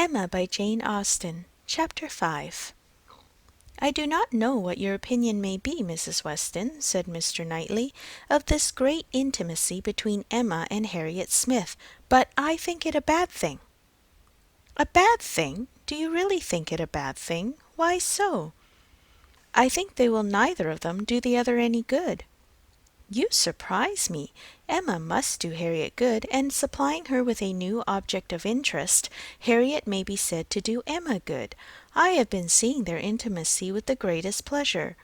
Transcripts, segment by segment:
Emma by Jane Austen. Chapter 5. I do not know what your opinion may be, Mrs. Weston, said Mr. Knightley, of this great intimacy between Emma and Harriet Smith, but I think it a bad thing. A bad thing? Do you really think it a bad thing? Why so? I think they will neither of them do the other any good. You surprise me. Emma must do Harriet good, and supplying her with a new object of interest, Harriet may be said to do Emma good. I have been seeing their intimacy with the greatest pleasure.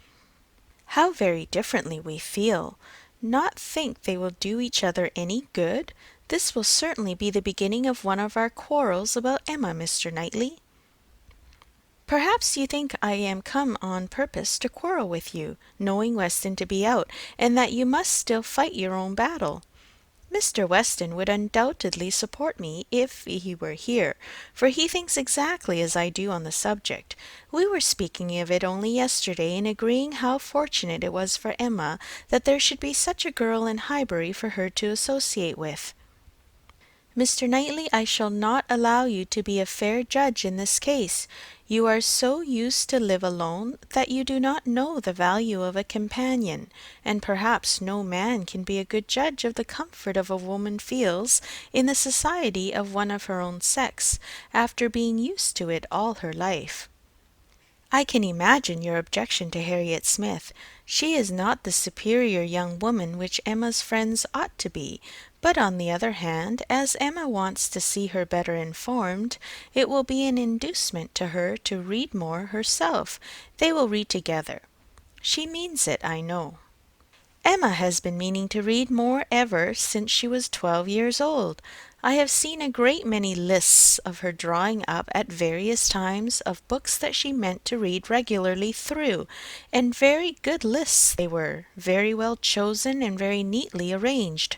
How very differently we feel! Not think they will do each other any good? This will certainly be the beginning of one of our quarrels about Emma, Mr. Knightley. Perhaps you think I am come on purpose to quarrel with you, knowing Weston to be out, and that you must still fight your own battle. Mr. Weston would undoubtedly support me if he were here, for he thinks exactly as I do on the subject. We were speaking of it only yesterday, and agreeing how fortunate it was for Emma that there should be such a girl in Highbury for her to associate with. Mr. Knightley, I shall not allow you to be a fair judge in this case. You are so used to live alone that you do not know the value of a companion, and perhaps no man can be a good judge of the comfort a woman feels in the society of one of her own sex, after being used to it all her life. I can imagine your objection to Harriet Smith. She is not the superior young woman which Emma's friends ought to be, but on the other hand, as Emma wants to see her better informed, it will be an inducement to her to read more herself. They will read together. She means it, I know. Emma has been meaning to read more ever since she was 12 years old. I have seen a great many lists of her drawing up at various times of books that she meant to read regularly through, and very good lists they were, very well chosen and very neatly arranged,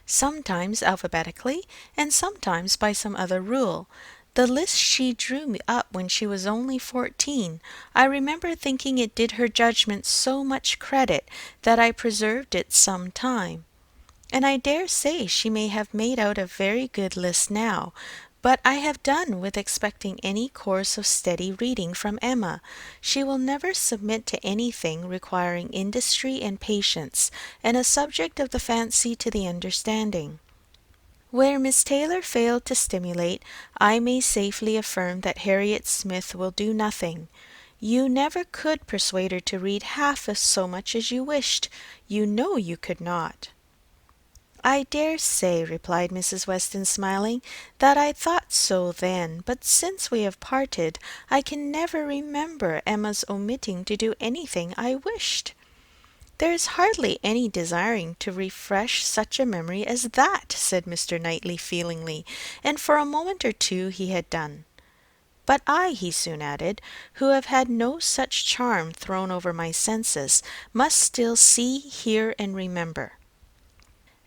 sometimes alphabetically, and sometimes by some other rule. The list she drew up when she was only 14, I remember thinking it did her judgment so much credit that I preserved it some time. And I dare say she may have made out a very good list now, but I have done with expecting any course of steady reading from Emma. She will never submit to anything requiring industry and patience, and a subject of the fancy to the understanding. Where Miss Taylor failed to stimulate, I may safely affirm that Harriet Smith will do nothing. You never could persuade her to read half so much as you wished. You know you could not. I dare say, replied Mrs. Weston, smiling, that I thought so then, but since we have parted, I can never remember Emma's omitting to do anything I wished. There is hardly any desiring to refresh such a memory as that, said Mr. Knightley feelingly, and for a moment or two he had done. But I, he soon added, who have had no such charm thrown over my senses, must still see, hear, and remember.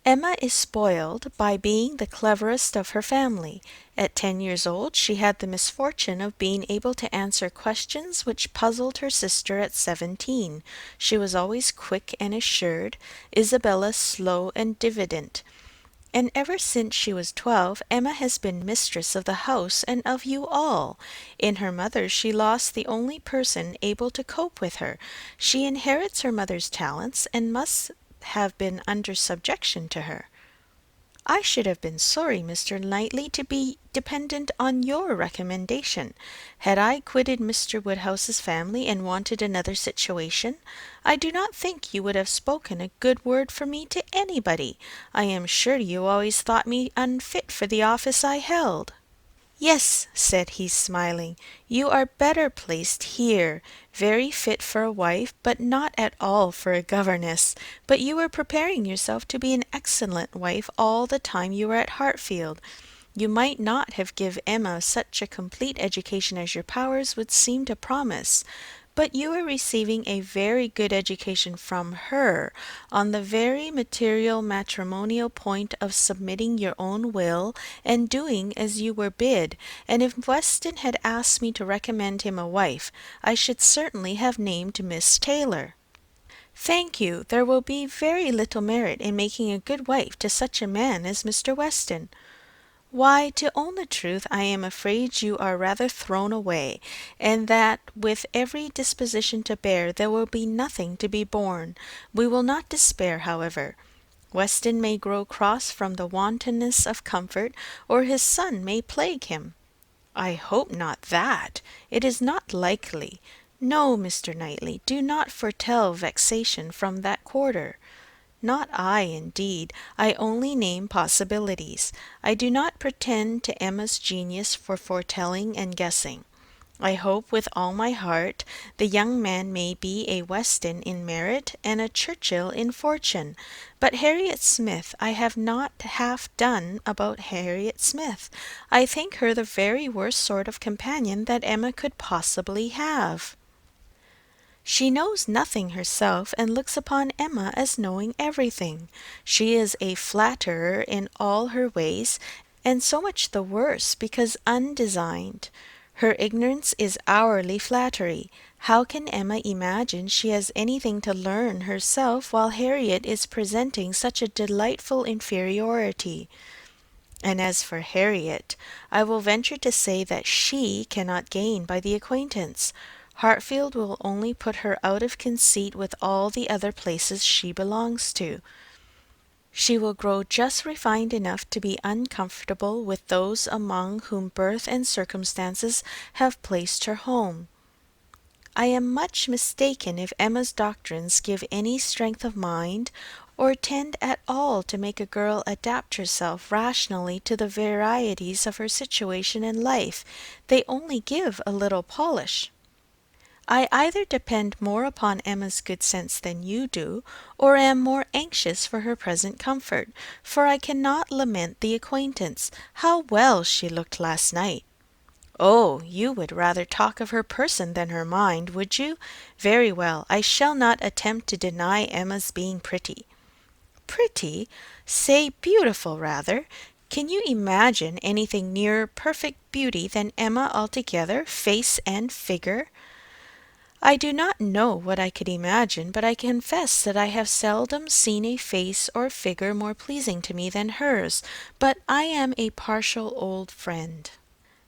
Emma is spoiled by being the cleverest of her family. At 10 years old she had the misfortune of being able to answer questions which puzzled her sister at 17. She was always quick and assured, Isabella slow and diffident. And ever since she was 12, Emma has been mistress of the house and of you all. In her mother she lost the only person able to cope with her. She inherits her mother's talents, and must have been under subjection to her. I should have been sorry, Mr. Knightley, to be dependent on your recommendation. Had I quitted Mr. Woodhouse's family and wanted another situation, I do not think you would have spoken a good word for me to anybody. I am sure you always thought me unfit for the office I held. Yes, said he, smiling, you are better placed here, very fit for a wife, but not at all for a governess. But you were preparing yourself to be an excellent wife all the time you were at Hartfield. You might not have given Emma such a complete education as your powers would seem to promise, but you are receiving a very good education from her on the very material matrimonial point of submitting your own will and doing as you were bid, and if Weston had asked me to recommend him a wife, I should certainly have named Miss Taylor. Thank you. There will be very little merit in making a good wife to such a man as Mr. Weston. Why, to own the truth, I am afraid you are rather thrown away, and that with every disposition to bear there will be nothing to be borne. We will not despair, however. Weston may grow cross from the wantonness of comfort, or his son may plague him. I hope not that. It is not likely. No, Mr. Knightley, do not foretell vexation from that quarter. Not I, indeed. I only name possibilities. I do not pretend to Emma's genius for foretelling and guessing. I hope with all my heart the young man may be a Weston in merit and a Churchill in fortune. But Harriet Smith, I have not half done about Harriet Smith. I think her the very worst sort of companion that Emma could possibly have. She knows nothing herself, and looks upon Emma as knowing everything. She is a flatterer in all her ways, and so much the worse because undesigned. Her ignorance is hourly flattery. How can Emma imagine she has anything to learn herself while Harriet is presenting such a delightful inferiority? And as for Harriet, I will venture to say that she cannot gain by the acquaintance. Hartfield will only put her out of conceit with all the other places she belongs to. She will grow just refined enough to be uncomfortable with those among whom birth and circumstances have placed her home. I am much mistaken if Emma's doctrines give any strength of mind, or tend at all to make a girl adapt herself rationally to the varieties of her situation in life. They only give a little polish. I either depend more upon Emma's good sense than you do, or am more anxious for her present comfort, for I cannot lament the acquaintance. How well she looked last night! Oh, you would rather talk of her person than her mind, would you? Very well, I shall not attempt to deny Emma's being pretty. Pretty? Say beautiful, rather. Can you imagine anything nearer perfect beauty than Emma altogether, face and figure? I do not know what I could imagine, but I confess that I have seldom seen a face or figure more pleasing to me than hers, but I am a partial old friend.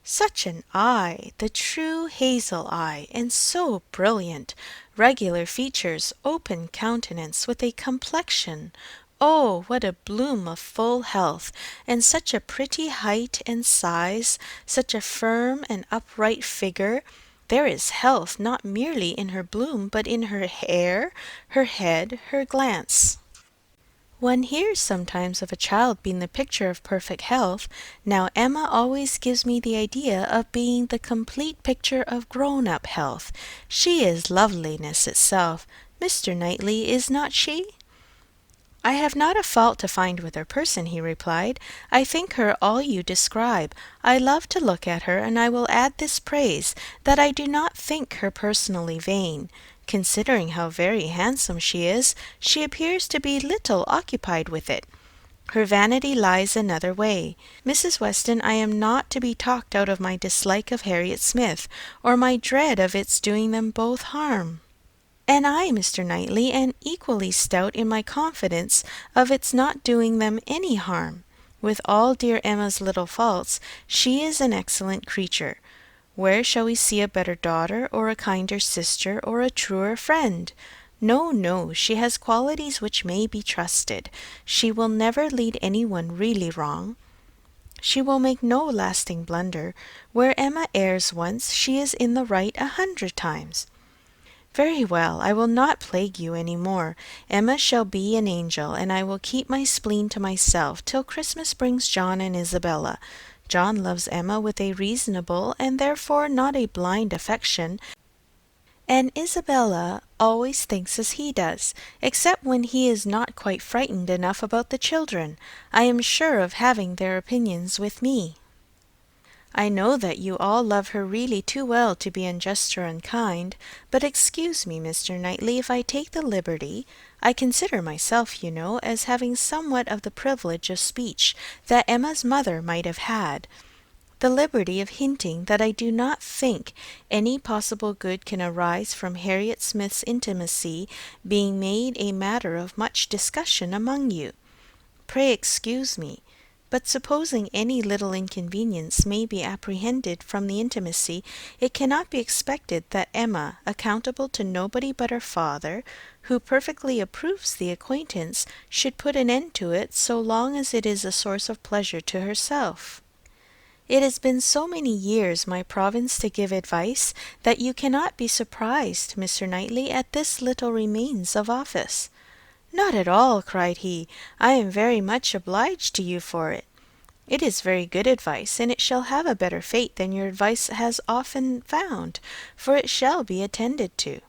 Such an eye, the true hazel eye, and so brilliant, regular features, open countenance, with a complexion, oh, what a bloom of full health, and such a pretty height and size, such a firm and upright figure. There is health not merely in her bloom, but in her hair, her head, her glance. One hears sometimes of a child being the picture of perfect health. Now Emma always gives me the idea of being the complete picture of grown-up health. She is loveliness itself. Mr. Knightley, is not she? I have not a fault to find with her person, he replied. I think her all you describe. I love to look at her, and I will add this praise, that I do not think her personally vain. Considering how very handsome she is, she appears to be little occupied with it. Her vanity lies another way. Mrs. Weston, I am not to be talked out of my dislike of Harriet Smith, or my dread of its doing them both harm. And I, Mr. Knightley, am equally stout in my confidence of its not doing them any harm. With all dear Emma's little faults, she is an excellent creature. Where shall we see a better daughter, or a kinder sister, or a truer friend? No, no, she has qualities which may be trusted. She will never lead any one really wrong. She will make no lasting blunder. Where Emma errs once, she is in the right 100 times. Very well, I will not plague you any more. Emma shall be an angel, and I will keep my spleen to myself till Christmas brings John and Isabella. John loves Emma with a reasonable, and therefore not a blind affection, and Isabella always thinks as he does, except when he is not quite frightened enough about the children. I am sure of having their opinions with me. I know that you all love her really too well to be unjust or unkind, but excuse me, Mr. Knightley, if I take the liberty, I consider myself, you know, as having somewhat of the privilege of speech that Emma's mother might have had, the liberty of hinting that I do not think any possible good can arise from Harriet Smith's intimacy being made a matter of much discussion among you. Pray excuse me. But supposing any little inconvenience may be apprehended from the intimacy, it cannot be expected that Emma, accountable to nobody but her father, who perfectly approves the acquaintance, should put an end to it so long as it is a source of pleasure to herself. It has been so many years my province to give advice, that you cannot be surprised, Mr. Knightley, at this little remains of office. Not at all, cried he. I am very much obliged to you for it. It is very good advice, and it shall have a better fate than your advice has often found, for it shall be attended to.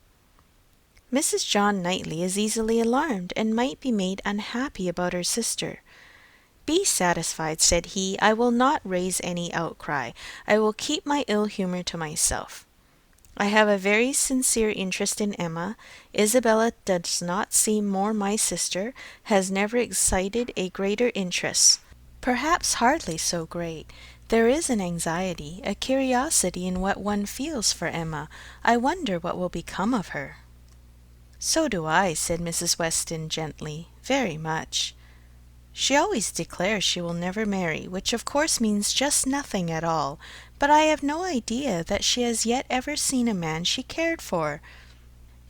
Mrs. John Knightley is easily alarmed, and might be made unhappy about her sister. Be satisfied, said he, I will not raise any outcry. I will keep my ill humour to myself. I have a very sincere interest in Emma. Isabella does not seem more my sister, has never excited a greater interest. Perhaps hardly so great. There is an anxiety, a curiosity in what one feels for Emma. I wonder what will become of her. So do I, said Mrs. Weston gently, very much. She always declares she will never marry, which of course means just nothing at all, but I have no idea that she has yet ever seen a man she cared for.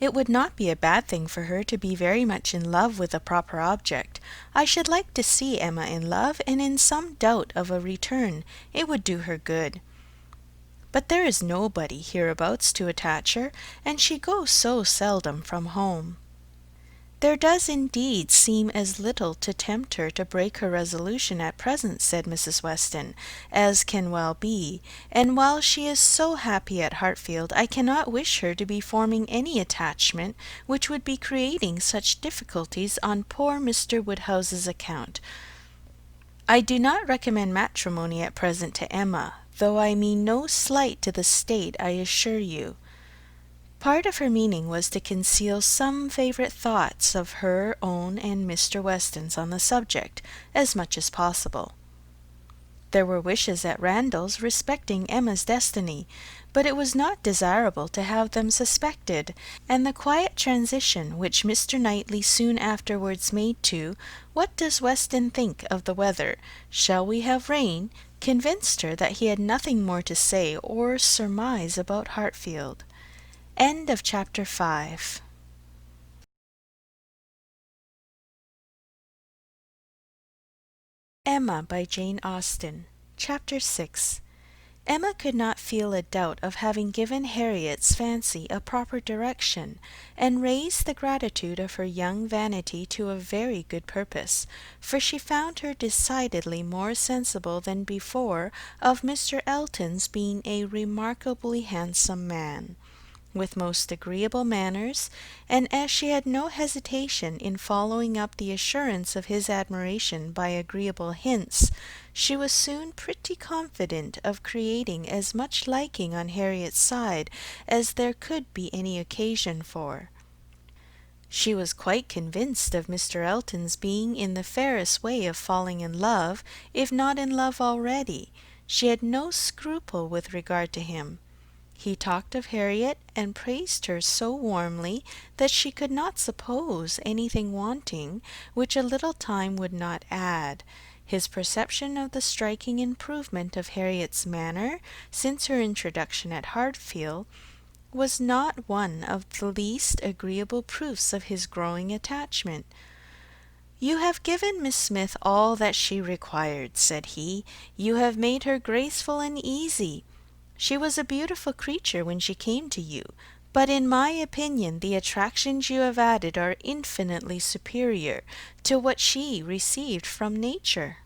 It would not be a bad thing for her to be very much in love with a proper object. I should like to see Emma in love, and in some doubt of a return. It would do her good. But there is nobody hereabouts to attach her, and she goes so seldom from home. There does indeed seem as little to tempt her to break her resolution at present, said Mrs. Weston, as can well be, and while she is so happy at Hartfield, I cannot wish her to be forming any attachment which would be creating such difficulties on poor Mr. Woodhouse's account. I do not recommend matrimony at present to Emma, though I mean no slight to the state, I assure you. Part of her meaning was to conceal some favourite thoughts of her own and Mr. Weston's on the subject, as much as possible. There were wishes at Randalls respecting Emma's destiny, but it was not desirable to have them suspected, and the quiet transition which Mr. Knightley soon afterwards made to "What does Weston think of the weather? Shall we have rain?" convinced her that he had nothing more to say or surmise about Hartfield. End of chapter 5. Emma by Jane Austen. Chapter 6. Emma could not feel a doubt of having given Harriet's fancy a proper direction, and raised the gratitude of her young vanity to a very good purpose, for she found her decidedly more sensible than before of Mr. Elton's being a remarkably handsome man, with most agreeable manners, and as she had no hesitation in following up the assurance of his admiration by agreeable hints, she was soon pretty confident of creating as much liking on Harriet's side as there could be any occasion for. She was quite convinced of Mr. Elton's being in the fairest way of falling in love, if not in love already. She had no scruple with regard to him. He talked of Harriet, and praised her so warmly that she could not suppose anything wanting which a little time would not add. His perception of the striking improvement of Harriet's manner since her introduction at Hartfield was not one of the least agreeable proofs of his growing attachment. "You have given Miss Smith all that she required," said he. "You have made her graceful and easy. She was a beautiful creature when she came to you, but in my opinion the attractions you have added are infinitely superior to what she received from nature.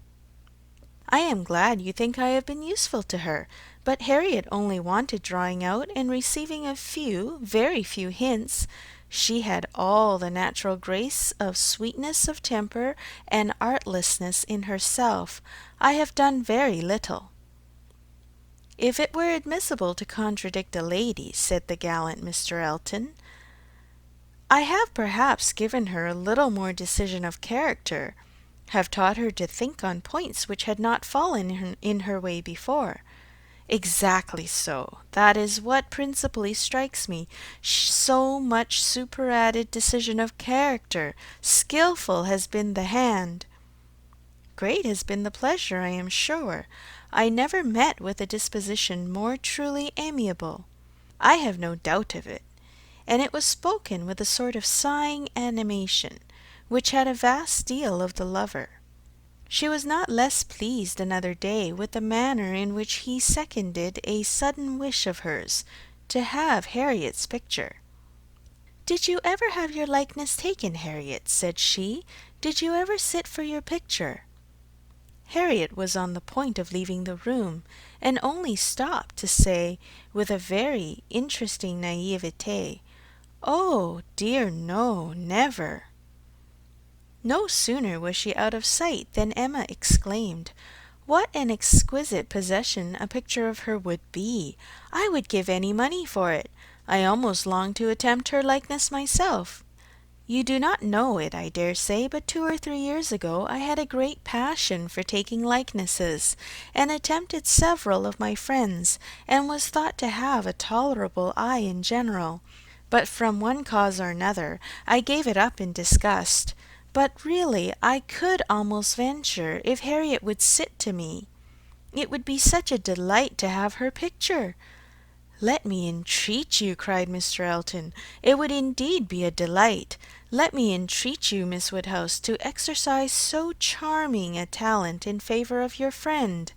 I am glad you think I have been useful to her, but Harriet only wanted drawing out and receiving a few, very few hints. She had all the natural grace of sweetness of temper and artlessness in herself. I have done very little." "If it were admissible to contradict a lady," said the gallant Mr. Elton, "I have perhaps given her a little more decision of character, have taught her to think on points which had not fallen in her way before." "Exactly so. That is what principally strikes me. So much superadded decision of character. Skilful has been the hand." great has been the pleasure, I am sure. I never met with a disposition more truly amiable. I have no doubt of it. And it was spoken with a sort of sighing animation, which had a vast deal of the lover. She was not less pleased another day with the manner in which he seconded a sudden wish of hers to have Harriet's picture. "Did you ever have your likeness taken, Harriet?" said she. "Did you ever sit for your picture?" Harriet was on the point of leaving the room, and only stopped to say, with a very interesting naivete, "Oh, dear no, never." No sooner was she out of sight than Emma exclaimed, "What an exquisite possession a picture of her would be! I would give any money for it. I almost long to attempt her likeness myself. You do not know it, I dare say, but 2 or 3 years ago I had a great passion for taking likenesses, and attempted several of my friends, and was thought to have a tolerable eye in general. But from one cause or another I gave it up in disgust. But really I could almost venture, if Harriet would sit to me. It would be such a delight to have her picture." "Let me entreat you," cried Mr. Elton. "It would indeed be a delight. Let me entreat you, Miss Woodhouse, to exercise so charming a talent in favour of your friend.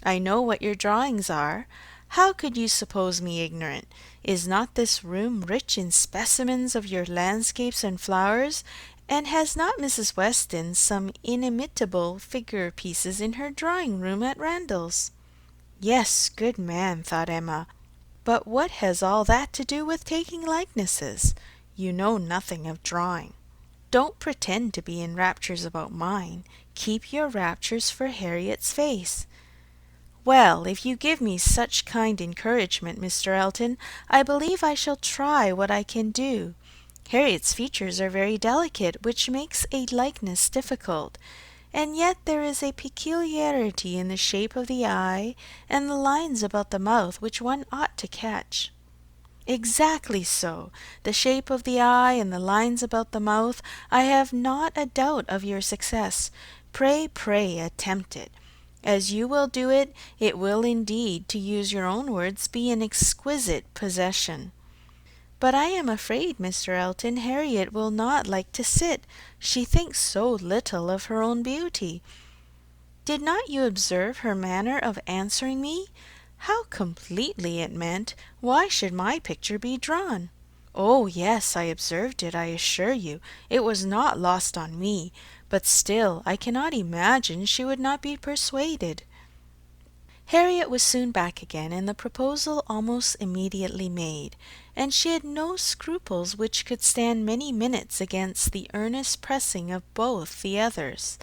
I know what your drawings are. How could you suppose me ignorant? Is not this room rich in specimens of your landscapes and flowers? And has not Mrs. Weston some inimitable figure pieces in her drawing room at Randalls?" "Yes, good man," thought Emma. "But what has all that to do with taking likenesses? You know nothing of drawing. Don't pretend to be in raptures about mine. Keep your raptures for Harriet's face." "Well, if you give me such kind encouragement, Mr. Elton, I believe I shall try what I can do. Harriet's features are very delicate, which makes a likeness difficult. And yet there is a peculiarity in the shape of the eye and the lines about the mouth which one ought to catch." "Exactly so. The shape of the eye and the lines about the mouth. I have not a doubt of your success. Pray, pray, attempt it. As you will do it, it will indeed, to use your own words, be an exquisite possession." "But I am afraid, Mr. Elton, Harriet will not like to sit. She thinks so little of her own beauty. Did not you observe her manner of answering me? How completely it meant, 'Why should my picture be drawn?' Oh, yes, I observed it, I assure you. It was not lost on me. But still I cannot imagine she would not be persuaded." Harriet was soon back again, and the proposal almost immediately made, and she had no scruples which could stand many minutes against the earnest pressing of both the others.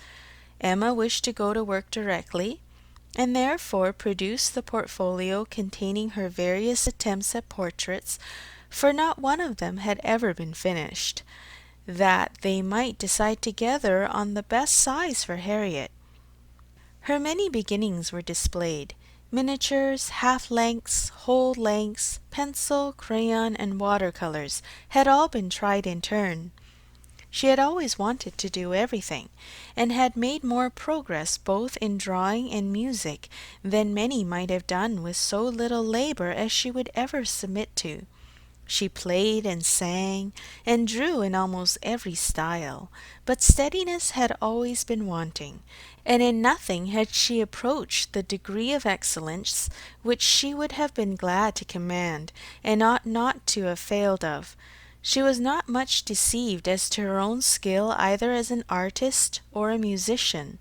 Emma wished to go to work directly, and therefore produced the portfolio containing her various attempts at portraits, for not one of them had ever been finished, that they might decide together on the best size for Harriet. Her many beginnings were displayed. Miniatures, half-lengths, whole lengths, pencil, crayon, and water-colours had all been tried in turn. She had always wanted to do everything, and had made more progress both in drawing and music than many might have done with so little labour as she would ever submit to. She played and sang, and drew in almost every style, but steadiness had always been wanting, and in nothing had she approached the degree of excellence which she would have been glad to command, and ought not to have failed of. She was not much deceived as to her own skill either as an artist or a musician,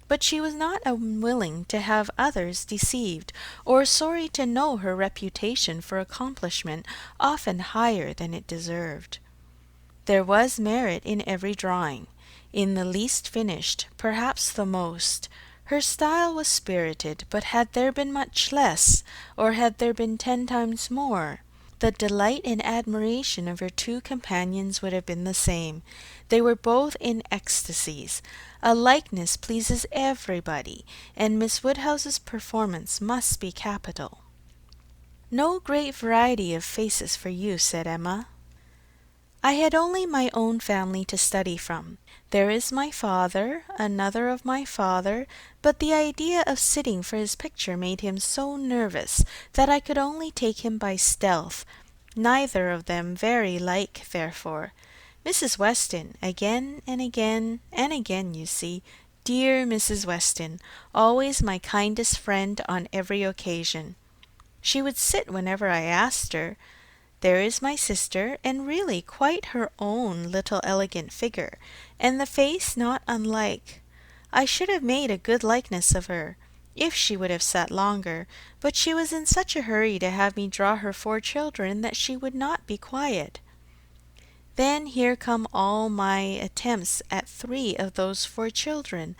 but she was not unwilling to have others deceived, or sorry to know her reputation for accomplishment often higher than it deserved. There was merit in every drawing, in the least finished, perhaps the most. Her style was spirited, but had there been much less, or had there been 10 times more, the delight and admiration of her two companions would have been the same. They were both in ecstasies. A likeness pleases everybody, and Miss Woodhouse's performance must be capital. "No great variety of faces for you," said Emma. I had only my own family to study from. There is my father, another of my father, but the idea of sitting for his picture made him so nervous that I could only take him by stealth, neither of them very like, therefore. Mrs. Weston, again and again and again, you see, dear Mrs. Weston, always my kindest friend on every occasion. She would sit whenever I asked her. There is my sister, and really quite her own little elegant figure, and the face not unlike. I should have made a good likeness of her, if she would have sat longer, but she was in such a hurry to have me draw her 4 children that she would not be quiet. Then here come all my attempts at 3 of those 4 children.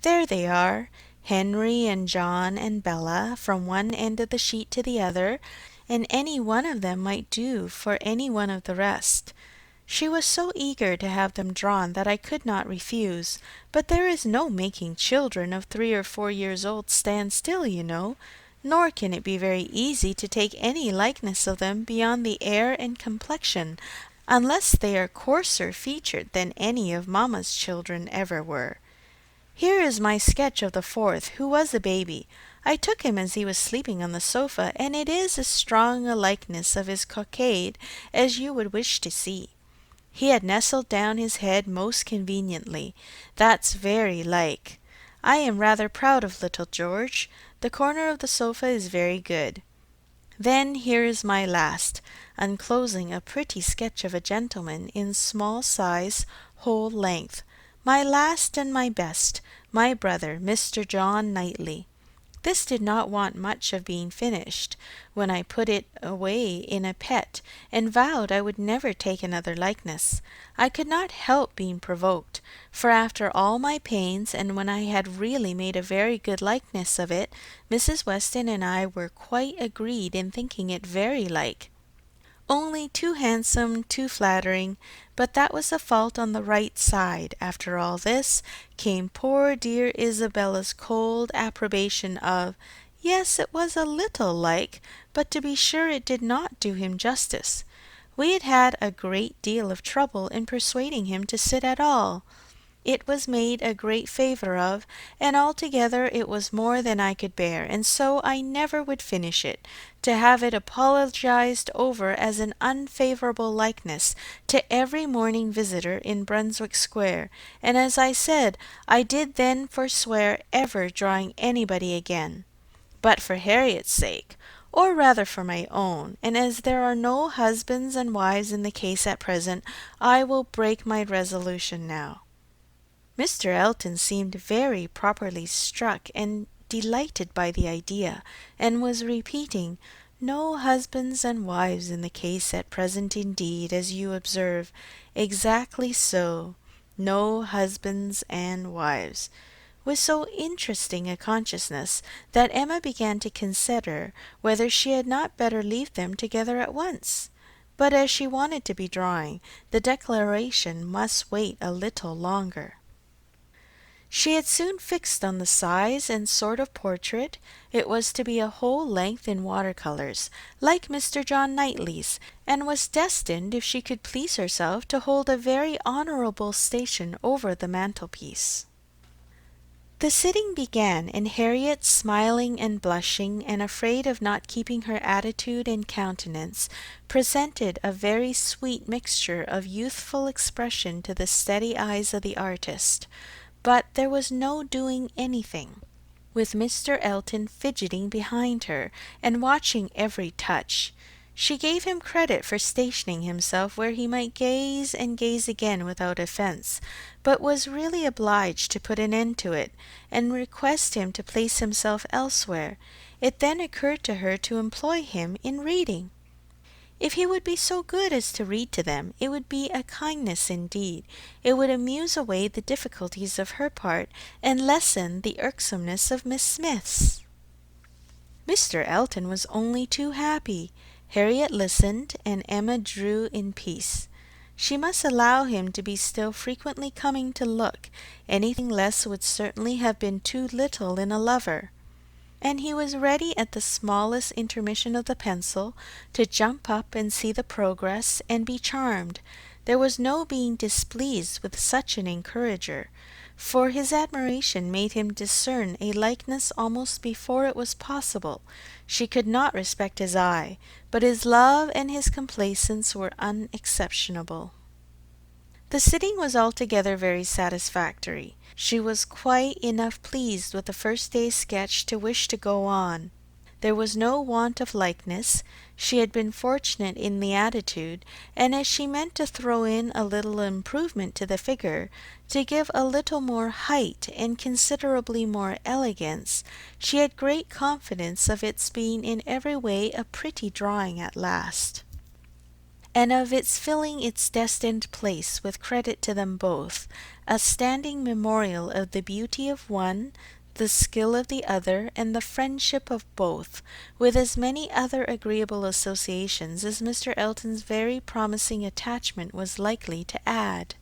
There they are, Henry and John and Bella, from one end of the sheet to the other, and any one of them might do for any one of the rest. She was so eager to have them drawn that I could not refuse, but there is no making children of 3 or 4 years old stand still, you know, nor can it be very easy to take any likeness of them beyond the air and complexion, unless they are coarser featured than any of mamma's children ever were. Here is my sketch of the 4th, who was a baby. I took him as he was sleeping on the sofa, and it is as strong a likeness of his cockade as you would wish to see. He had nestled down his head most conveniently. That's very like. I am rather proud of little George. The corner of the sofa is very good. Then here is my last, enclosing a pretty sketch of a gentleman in small size, whole length. My last and my best, my brother, Mr. John Knightley. This did not want much of being finished, when I put it away in a pet, and vowed I would never take another likeness. I could not help being provoked, for after all my pains, and when I had really made a very good likeness of it, Mrs. Weston and I were quite agreed in thinking it very like. Only too handsome, too flattering, but that was a fault on the right side. After all this came poor dear Isabella's cold approbation of, yes, it was a little like, but to be sure it did not do him justice. We had had a great deal of trouble in persuading him to sit at all. It was made a great favour of, and altogether it was more than I could bear, and so I never would finish it, to have it apologized over as an unfavourable likeness to every morning visitor in Brunswick Square, and as I said, I did then forswear ever drawing anybody again. But for Harriet's sake, or rather for my own, and as there are no husbands and wives in the case at present, I will break my resolution now. Mr. Elton seemed very properly struck and delighted by the idea, and was repeating, "No husbands and wives in the case at present indeed, as you observe. Exactly so. No husbands and wives," with so interesting a consciousness that Emma began to consider whether she had not better leave them together at once. But as she wanted to be drawing, the declaration must wait a little longer. She had soon fixed on the size and sort of portrait. It was to be a whole length in water-colours, like Mr. John Knightley's, and was destined, if she could please herself, to hold a very honourable station over the mantelpiece. The sitting began, and Harriet, smiling and blushing, and afraid of not keeping her attitude and countenance, presented a very sweet mixture of youthful expression to the steady eyes of the artist. But there was no doing anything, with Mr. Elton fidgeting behind her, and watching every touch. She gave him credit for stationing himself where he might gaze and gaze again without offence, but was really obliged to put an end to it, and request him to place himself elsewhere. It then occurred to her to employ him in reading. If he would be so good as to read to them, it would be a kindness indeed. It would amuse away the difficulties of her part, and lessen the irksomeness of Miss Smith's. Mr. Elton was only too happy. Harriet listened, and Emma drew in peace. She must allow him to be still frequently coming to look. Anything less would certainly have been too little in a lover. And he was ready at the smallest intermission of the pencil to jump up and see the progress and be charmed. There was no being displeased with such an encourager, for his admiration made him discern a likeness almost before it was possible. She could not respect his eye, but his love and his complaisance were unexceptionable. The sitting was altogether very satisfactory. She was quite enough pleased with the first day's sketch to wish to go on. There was no want of likeness. She had been fortunate in the attitude, and as she meant to throw in a little improvement to the figure, to give a little more height and considerably more elegance, she had great confidence of its being in every way a pretty drawing at last, and of its filling its destined place with credit to them both, a standing memorial of the beauty of one, the skill of the other, and the friendship of both, with as many other agreeable associations as Mr. Elton's very promising attachment was likely to add.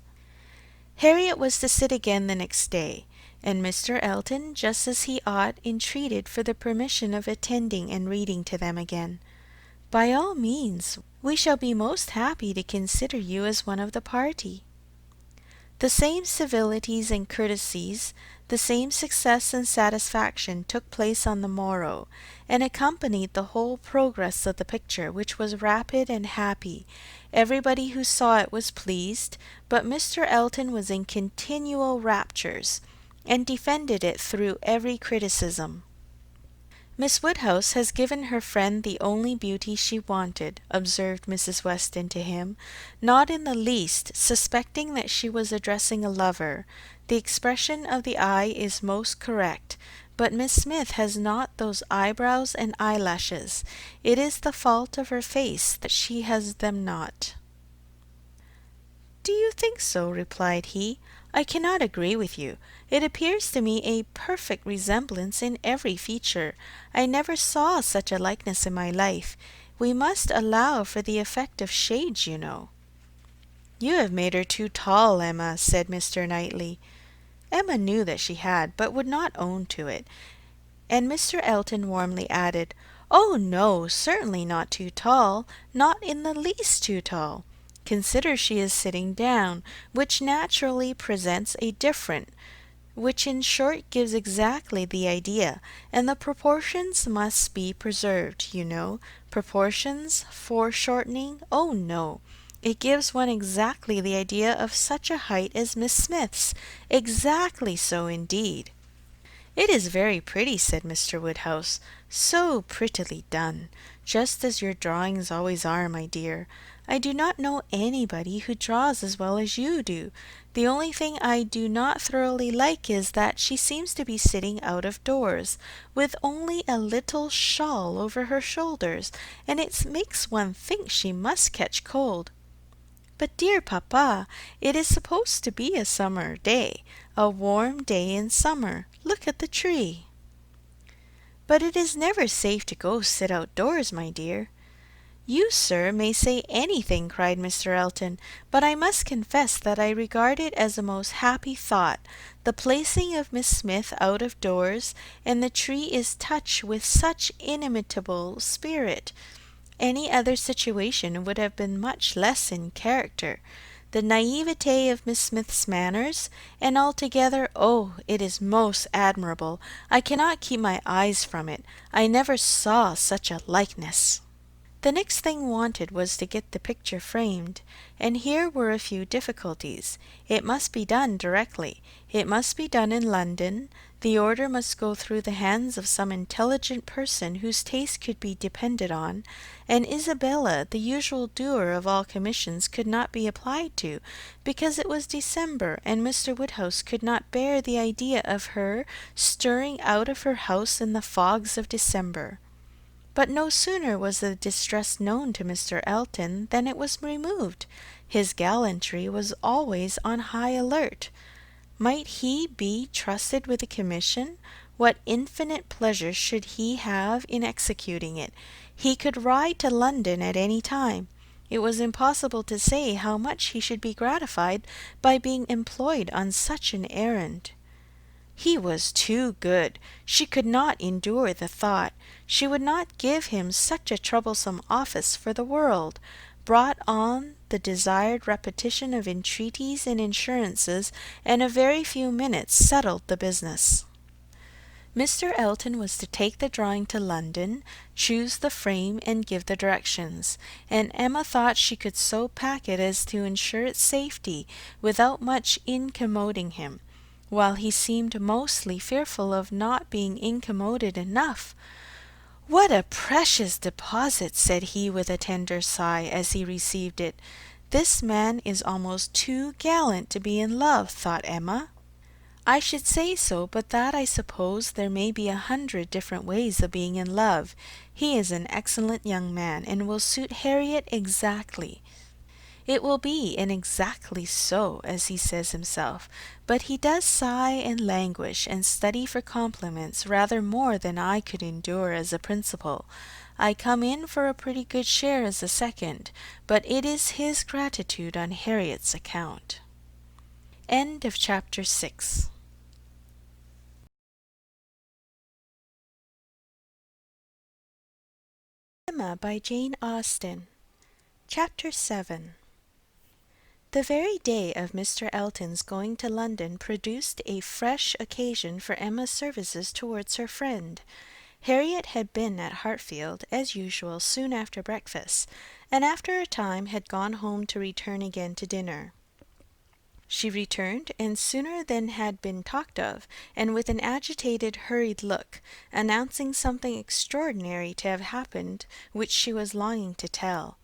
Harriet was to sit again the next day, and Mr. Elton, just as he ought, entreated for the permission of attending and reading to them again. "By all means, we shall be most happy to consider you as one of the party." The same civilities and courtesies, the same success and satisfaction took place on the morrow, and accompanied the whole progress of the picture, which was rapid and happy. Everybody who saw it was pleased, but Mr. Elton was in continual raptures, and defended it through every criticism. "Miss Woodhouse has given her friend the only beauty she wanted," observed Mrs. Weston to him, not in the least suspecting that she was addressing a lover. "The expression of the eye is most correct, but Miss Smith has not those eyebrows and eyelashes. It is the fault of her face that she has them not." "Do you think so?" replied he. "I cannot agree with you. It appears to me a perfect resemblance in every feature. I never saw such a likeness in my life. We must allow for the effect of shades, you know." "You have made her too tall, Emma," said Mr. Knightley. Emma knew that she had, but would not own to it, and Mr. Elton warmly added, "Oh no, certainly not too tall, not in the least too tall. Consider she is sitting down, which naturally presents a different, which in short gives exactly the idea, and the proportions must be preserved, you know. Proportions, foreshortening, oh no. It gives one exactly the idea of such a height as Miss Smith's, exactly so indeed." "It is very pretty," said Mr. Woodhouse, "so prettily done, just as your drawings always are, my dear. I do not know anybody who draws as well as you do. The only thing I do not thoroughly like is that she seems to be sitting out of doors, with only a little shawl over her shoulders, and it makes one think she must catch cold." "But, dear papa, it is supposed to be a summer day, a warm day in summer. Look at the tree." "But it is never safe to go sit outdoors, my dear." "You, sir, may say anything," cried Mr. Elton, "but I must confess that I regard it as a most happy thought. The placing of Miss Smith out of doors, and the tree is touched with such inimitable spirit. Any other situation would have been much less in character. The naivete of Miss Smith's manners, and altogether, oh, it is most admirable. I cannot keep my eyes from it. I never saw such a likeness." The next thing wanted was to get the picture framed, and here were a few difficulties. It must be done directly. It must be done in London. The order must go through the hands of some intelligent person whose taste could be depended on, and Isabella, the usual doer of all commissions, could not be applied to, because it was December, and Mr. Woodhouse could not bear the idea of her stirring out of her house in the fogs of December. But no sooner was the distress known to Mr. Elton than it was removed. His gallantry was always on high alert. Might he be trusted with a commission? What infinite pleasure should he have in executing it? He could ride to London at any time. It was impossible to say how much he should be gratified by being employed on such an errand. He was too good. She could not endure the thought. She would not give him such a troublesome office for the world. brought on the desired repetition of entreaties and insurances, and a very few minutes settled the business. Mr. Elton was to take the drawing to London, choose the frame, and give the directions, and Emma thought she could so pack it as to ensure its safety without much incommoding him, while he seemed mostly fearful of not being incommoded enough. "What a precious deposit!" said he with a tender sigh as he received it. "This man is almost too gallant to be in love," thought Emma. "I should say so, but that I suppose there may be 100 different ways of being in love. He is an excellent young man, and will suit Harriet exactly. It will be an exactly so, as he says himself, but he does sigh and languish and study for compliments rather more than I could endure as a principal. I come in for a pretty good share as a second, but it is his gratitude on Harriet's account." End of chapter 6. Emma by Jane Austen. Chapter 7. The very day of Mr. Elton's going to London produced a fresh occasion for Emma's services towards her friend. Harriet had been at Hartfield, as usual, soon after breakfast, and after a time had gone home to return again to dinner. She returned, and sooner than had been talked of, and with an agitated, hurried look, announcing something extraordinary to have happened, which she was longing to tell.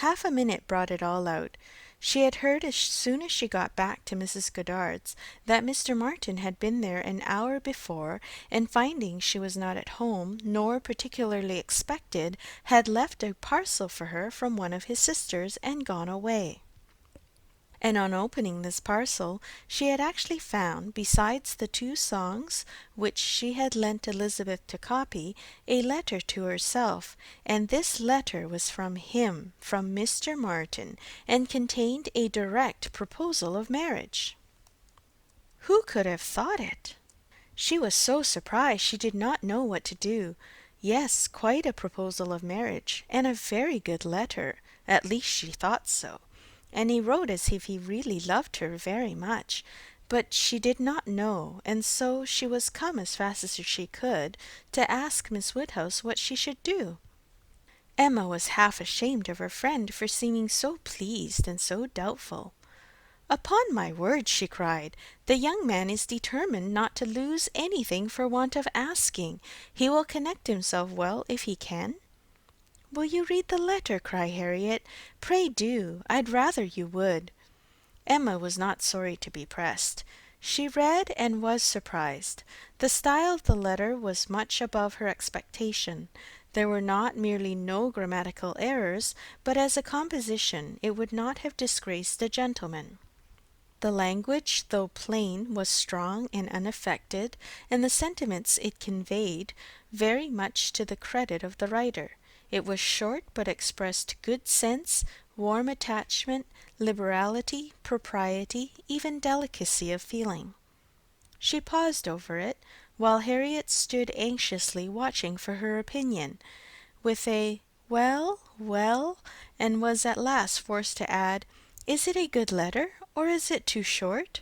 Half a minute brought it all out. She had heard as soon as she got back to Mrs. Goddard's that Mr. Martin had been there an hour before, and finding she was not at home, nor particularly expected, had left a parcel for her from one of his sisters and gone away. And on opening this parcel, she had actually found, besides the 2 songs which she had lent Elizabeth to copy, a letter to herself, and this letter was from him, from Mr. Martin, and contained a direct proposal of marriage. Who could have thought it? She was so surprised she did not know what to do. Yes, quite a proposal of marriage, and a very good letter, at least she thought so. And he wrote as if he really loved her very much, but she did not know, and so she was come as fast as she could to ask Miss Woodhouse what she should do. Emma was half ashamed of her friend for seeming so pleased and so doubtful. "Upon my word," she cried, "the young man is determined not to lose anything for want of asking. He will connect himself well if he can." "Will you read the letter?" cried Harriet. "Pray do. I'd rather you would." Emma was not sorry to be pressed. She read and was surprised. The style of the letter was much above her expectation. There were not merely no grammatical errors, but as a composition it would not have disgraced a gentleman. The language, though plain, was strong and unaffected, and the sentiments it conveyed very much to the credit of the writer. It was short, but expressed good sense, warm attachment, liberality, propriety, even delicacy of feeling. She paused over it, while Harriet stood anxiously watching for her opinion, with a "well, well," and was at last forced to add, "Is it a good letter, or is it too short?"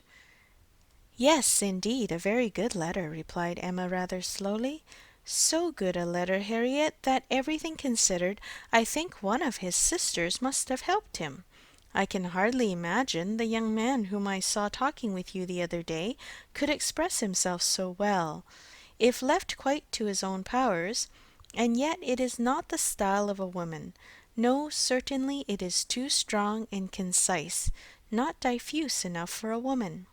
"Yes, indeed, a very good letter," replied Emma rather slowly. "So good a letter, Harriet, that everything considered, I think one of his sisters must have helped him. I can hardly imagine the young man whom I saw talking with you the other day could express himself so well, if left quite to his own powers, and yet it is not the style of a woman. No, certainly it is too strong and concise, not diffuse enough for a woman.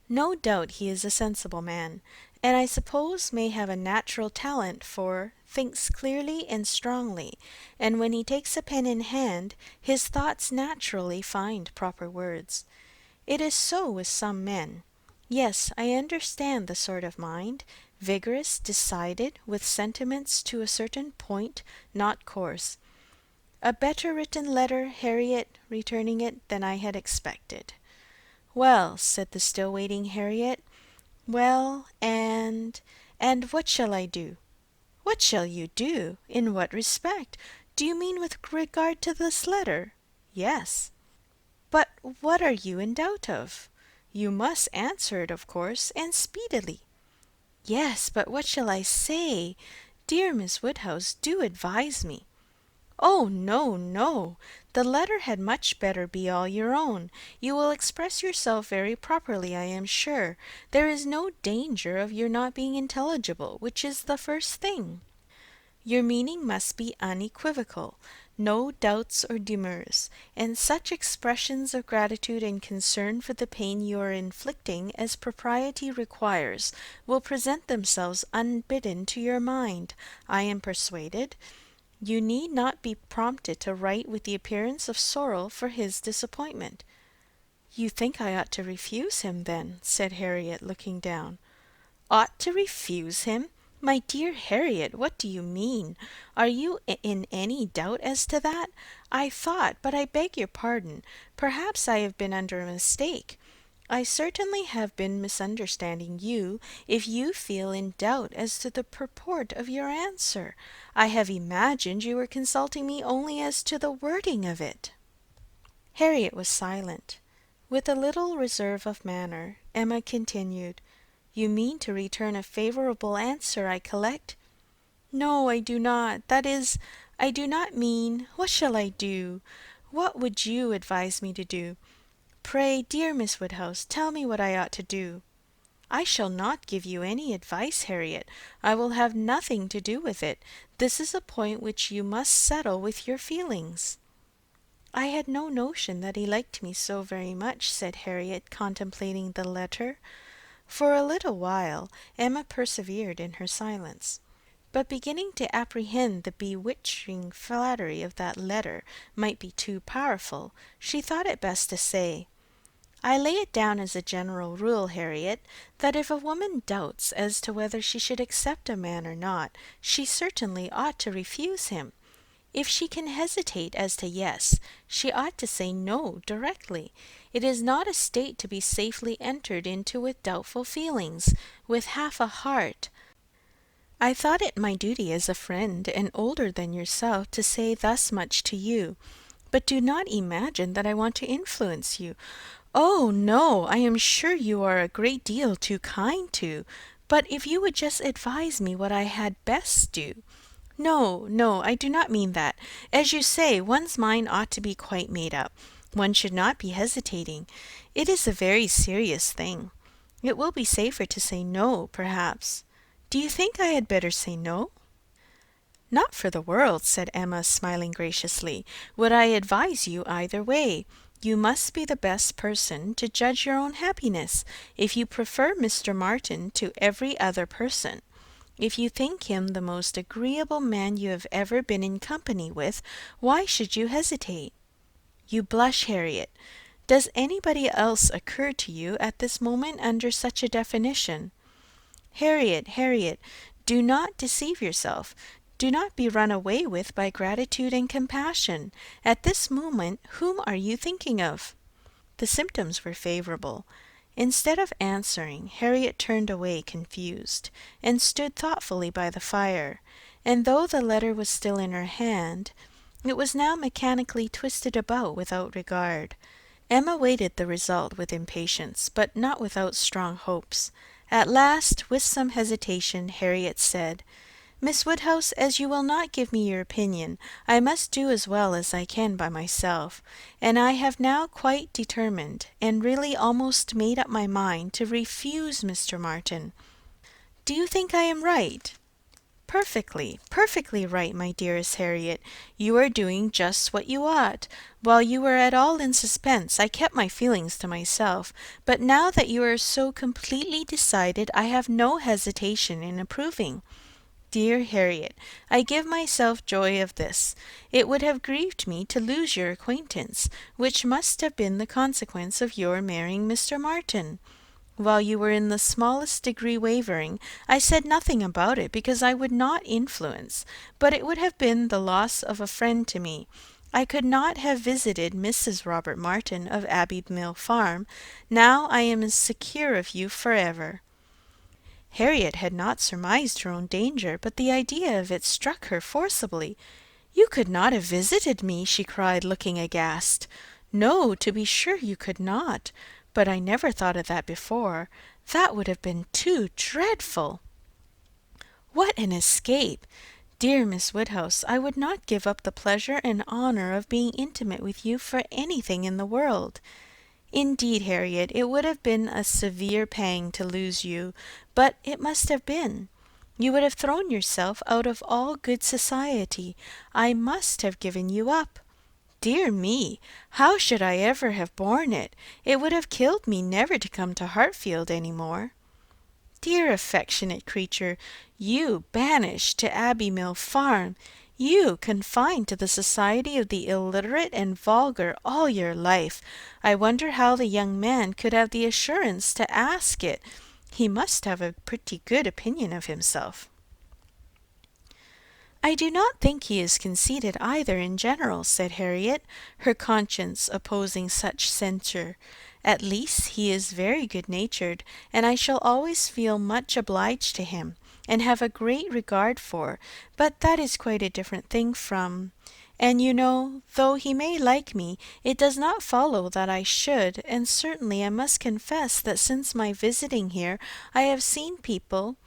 No doubt he is a sensible man, and I suppose may have a natural talent for, thinks clearly and strongly, and when he takes a pen in hand, his thoughts naturally find proper words. It is so with some men. Yes, I understand the sort of mind, vigorous, decided, with sentiments to a certain point, not coarse. A better written letter, Harriet, returning it, than I had expected." "Well," said the still waiting Harriet, "well, and what shall I do?" "What shall you do? In what respect? Do you mean with regard to this letter? Yes. But what are you in doubt of? You must answer it, of course, and speedily. Yes, but what shall I say? Dear Miss Woodhouse, do advise me. Oh, no, no. The letter had much better be all your own. You will express yourself very properly, I am sure. There is no danger of your not being intelligible, which is the first thing. Your meaning must be unequivocal, no doubts or demurs, and such expressions of gratitude and concern for the pain you are inflicting as propriety requires will present themselves unbidden to your mind, I am persuaded. You need not be prompted to write with the appearance of sorrow for his disappointment. You think I ought to refuse him, then? Said Harriet, looking down. Ought to refuse him? My dear Harriet, what do you mean? Are you in any doubt as to that? I thought, but I beg your pardon, perhaps I have been under a mistake. I certainly have been misunderstanding you, if you feel in doubt as to the purport of your answer. I have imagined you were consulting me only as to the wording of it. Harriet was silent. With a little reserve of manner, Emma continued, You mean to return a favourable answer, I collect? No, I do not. That is, I do not mean, what shall I do? What would you advise me to do? Pray, dear Miss Woodhouse, tell me what I ought to do. I shall not give you any advice, Harriet. I will have nothing to do with it. This is a point which you must settle with your feelings. I had no notion that he liked me so very much, said Harriet, contemplating the letter. For a little while Emma persevered in her silence. But beginning to apprehend the bewitching flattery of that letter might be too powerful, she thought it best to say, I lay it down as a general rule, Harriet, that if a woman doubts as to whether she should accept a man or not, she certainly ought to refuse him. If she can hesitate as to yes, she ought to say no directly. It is not a state to be safely entered into with doubtful feelings, with half a heart. I thought it my duty as a friend and older than yourself to say thus much to you. But do not imagine that I want to influence you. Oh, no, I am sure you are a great deal too kind to. But if you would just advise me what I had best do. No, no, I do not mean that. As you say, one's mind ought to be quite made up. One should not be hesitating. It is a very serious thing. It will be safer to say no, perhaps. Do you think I had better say no? Not for the world, said Emma, smiling graciously, would I advise you either way. You must be the best person to judge your own happiness, if you prefer Mr. Martin to every other person. If you think him the most agreeable man you have ever been in company with, why should you hesitate? You blush, Harriet. Does anybody else occur to you at this moment under such a definition? Harriet, Harriet, do not deceive yourself. Do not be run away with by gratitude and compassion. At this moment, whom are you thinking of? The symptoms were favourable. Instead of answering, Harriet turned away confused, and stood thoughtfully by the fire, and though the letter was still in her hand, it was now mechanically twisted about without regard. Emma waited the result with impatience, but not without strong hopes. At last, with some hesitation, Harriet said, Miss Woodhouse, as you will not give me your opinion, I must do as well as I can by myself, and I have now quite determined, and really almost made up my mind to refuse Mr. Martin. Do you think I am right? Perfectly, perfectly right, my dearest Harriet. You are doing just what you ought. While you were at all in suspense, I kept my feelings to myself, but now that you are so completely decided, I have no hesitation in approving. Dear Harriet, I give myself joy of this. It would have grieved me to lose your acquaintance, which must have been the consequence of your marrying Mr. Martin. While you were in the smallest degree wavering, I said nothing about it because I would not influence, but it would have been the loss of a friend to me. I could not have visited Mrs. Robert Martin of Abbey Mill Farm. Now I am as secure of you forever. Harriet had not surmised her own danger, but the idea of it struck her forcibly. "You could not have visited me," she cried, looking aghast. "No, to be sure you could not. But I never thought of that before. That would have been too dreadful." "What an escape! Dear Miss Woodhouse, I would not give up the pleasure and honour of being intimate with you for anything in the world. Indeed, Harriet, it would have been a severe pang to lose you, but it must have been. You would have thrown yourself out of all good society. I must have given you up. Dear me, how should I ever have borne it? It would have killed me never to come to Hartfield any more. Dear affectionate creature, you banished to Abbey Mill Farm, you confined to the society of the illiterate and vulgar all your life. I wonder how the young man could have the assurance to ask it. He must have a pretty good opinion of himself." "I do not think he is conceited either in general," said Harriet, her conscience opposing such censure. "At least he is very good-natured, and I shall always feel much obliged to him, and have a great regard for, but that is quite a different thing from. And you know, though he may like me, it does not follow that I should, and certainly I must confess that since my visiting here I have seen people,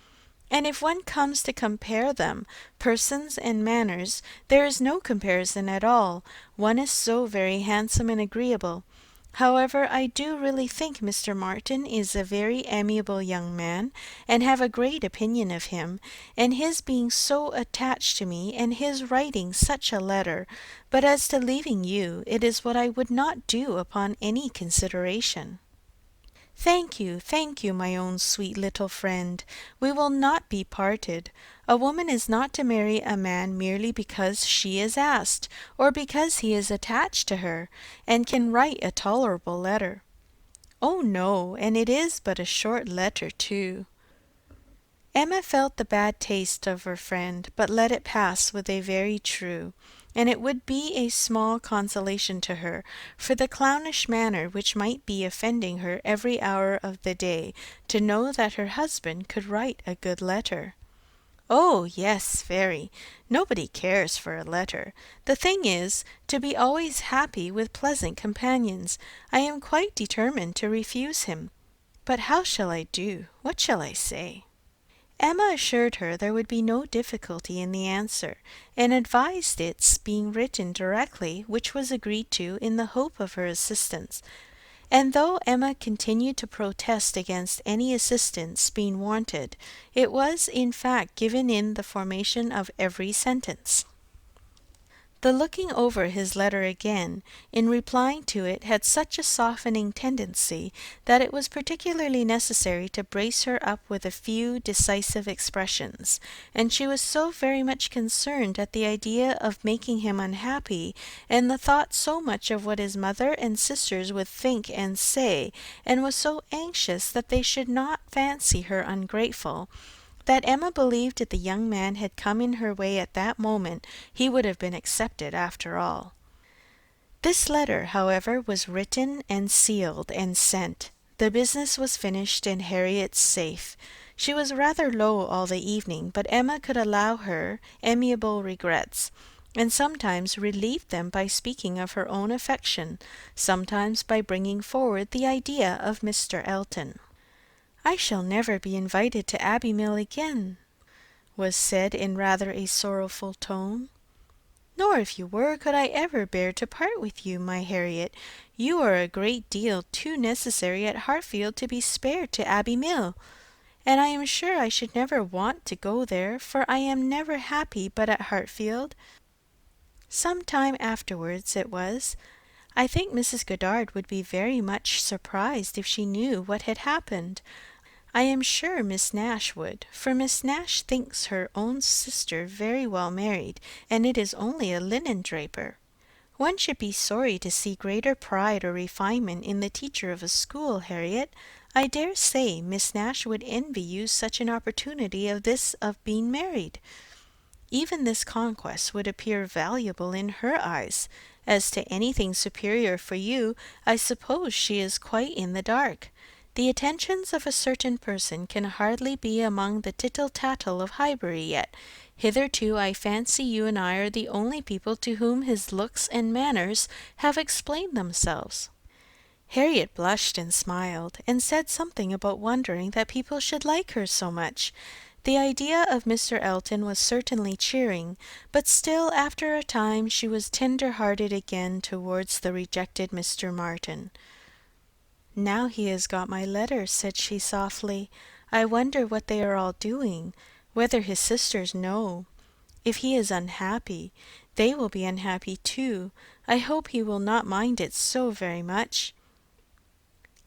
and if one comes to compare them, persons and manners, there is no comparison at all, one is so very handsome and agreeable. However, I do really think Mr. Martin is a very amiable young man, and have a great opinion of him, and his being so attached to me, and his writing such a letter. But as to leaving you, it is what I would not do upon any consideration." Thank you, my own sweet little friend. We will not be parted. A woman is not to marry a man merely because she is asked, or because he is attached to her, and can write a tolerable letter. Oh no, and it is but a short letter too. Emma felt the bad taste of her friend, but let it pass with a very true, and it would be a small consolation to her, for the clownish manner which might be offending her every hour of the day, to know that her husband could write a good letter. Oh, yes, very. Nobody cares for a letter. The thing is, to be always happy with pleasant companions. I am quite determined to refuse him. But how shall I do? What shall I say? Emma assured her there would be no difficulty in the answer, and advised its being written directly, which was agreed to in the hope of her assistance. And though Emma continued to protest against any assistance being wanted, it was in fact given in the formation of every sentence. The looking over his letter again, in replying to it, had such a softening tendency, that it was particularly necessary to brace her up with a few decisive expressions, and she was so very much concerned at the idea of making him unhappy, and the thought so much of what his mother and sisters would think and say, and was so anxious that they should not fancy her ungrateful, that Emma believed if the young man had come in her way at that moment, he would have been accepted after all. This letter, however, was written and sealed and sent. The business was finished and Harriet safe. She was rather low all the evening, but Emma could allow her amiable regrets, and sometimes relieved them by speaking of her own affection, sometimes by bringing forward the idea of Mr. Elton. "I shall never be invited to Abbey Mill again," was said in rather a sorrowful tone. "Nor if you were, could I ever bear to part with you, my Harriet. You are a great deal too necessary at Hartfield to be spared to Abbey Mill, and I am sure I should never want to go there, for I am never happy but at Hartfield." Some time afterwards it was. I think Mrs. Goddard would be very much surprised if she knew what had happened. I am sure Miss Nash would, for Miss Nash thinks her own sister very well married, and it is only a linen draper. One should be sorry to see greater pride or refinement in the teacher of a school, Harriet. I dare say Miss Nash would envy you such an opportunity of being married. Even this conquest would appear valuable in her eyes. As to anything superior for you, I suppose she is quite in the dark. The attentions of a certain person can hardly be among the tittle-tattle of Highbury yet. Hitherto I fancy you and I are the only people to whom his looks and manners have explained themselves." Harriet blushed and smiled, and said something about wondering that people should like her so much. The idea of Mr. Elton was certainly cheering, but still after a time she was tender-hearted again towards the rejected Mr. Martin. "Now he has got my letter," said she softly. "I wonder what they are all doing, whether his sisters know. If he is unhappy, they will be unhappy too. I hope he will not mind it so very much."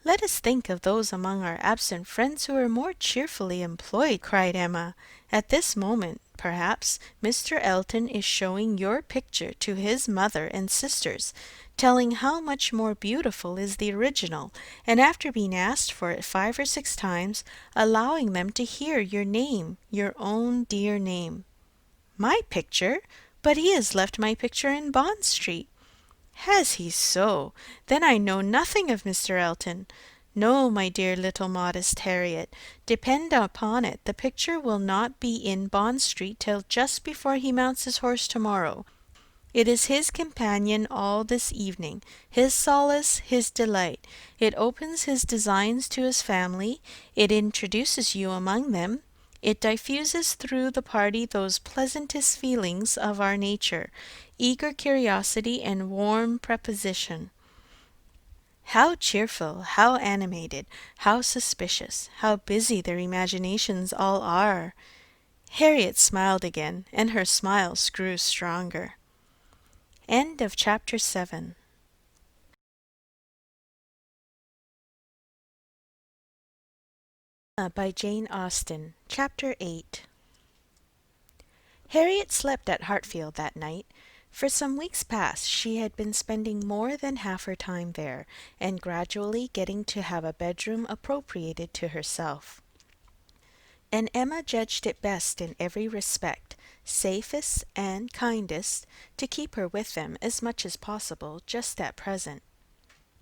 "Let us think of those among our absent friends who are more cheerfully employed," cried Emma. "At this moment, perhaps, Mr. Elton is showing your picture to his mother and sisters, telling how much more beautiful is the original, and after being asked for it 5 or 6 times, allowing them to hear your name, your own dear name." "My picture? But he has left my picture in Bond Street." "Has he so? Then I know nothing of Mr. Elton. No, my dear little modest Harriet, depend upon it the picture will not be in Bond Street till just before he mounts his horse to-morrow. It is his companion all this evening, his solace, his delight. It opens his designs to his family, it introduces you among them, it diffuses through the party those pleasantest feelings of our nature, eager curiosity and warm prepossession. How cheerful, how animated, how suspicious, how busy their imaginations all are!" Harriet smiled again, and her smiles grew stronger. End of chapter 7. By Jane Austen. Chapter 8. Harriet slept at Hartfield that night. For some weeks past she had been spending more than half her time there, and gradually getting to have a bedroom appropriated to herself. And Emma judged it best in every respect, safest and kindest, to keep her with them as much as possible just at present.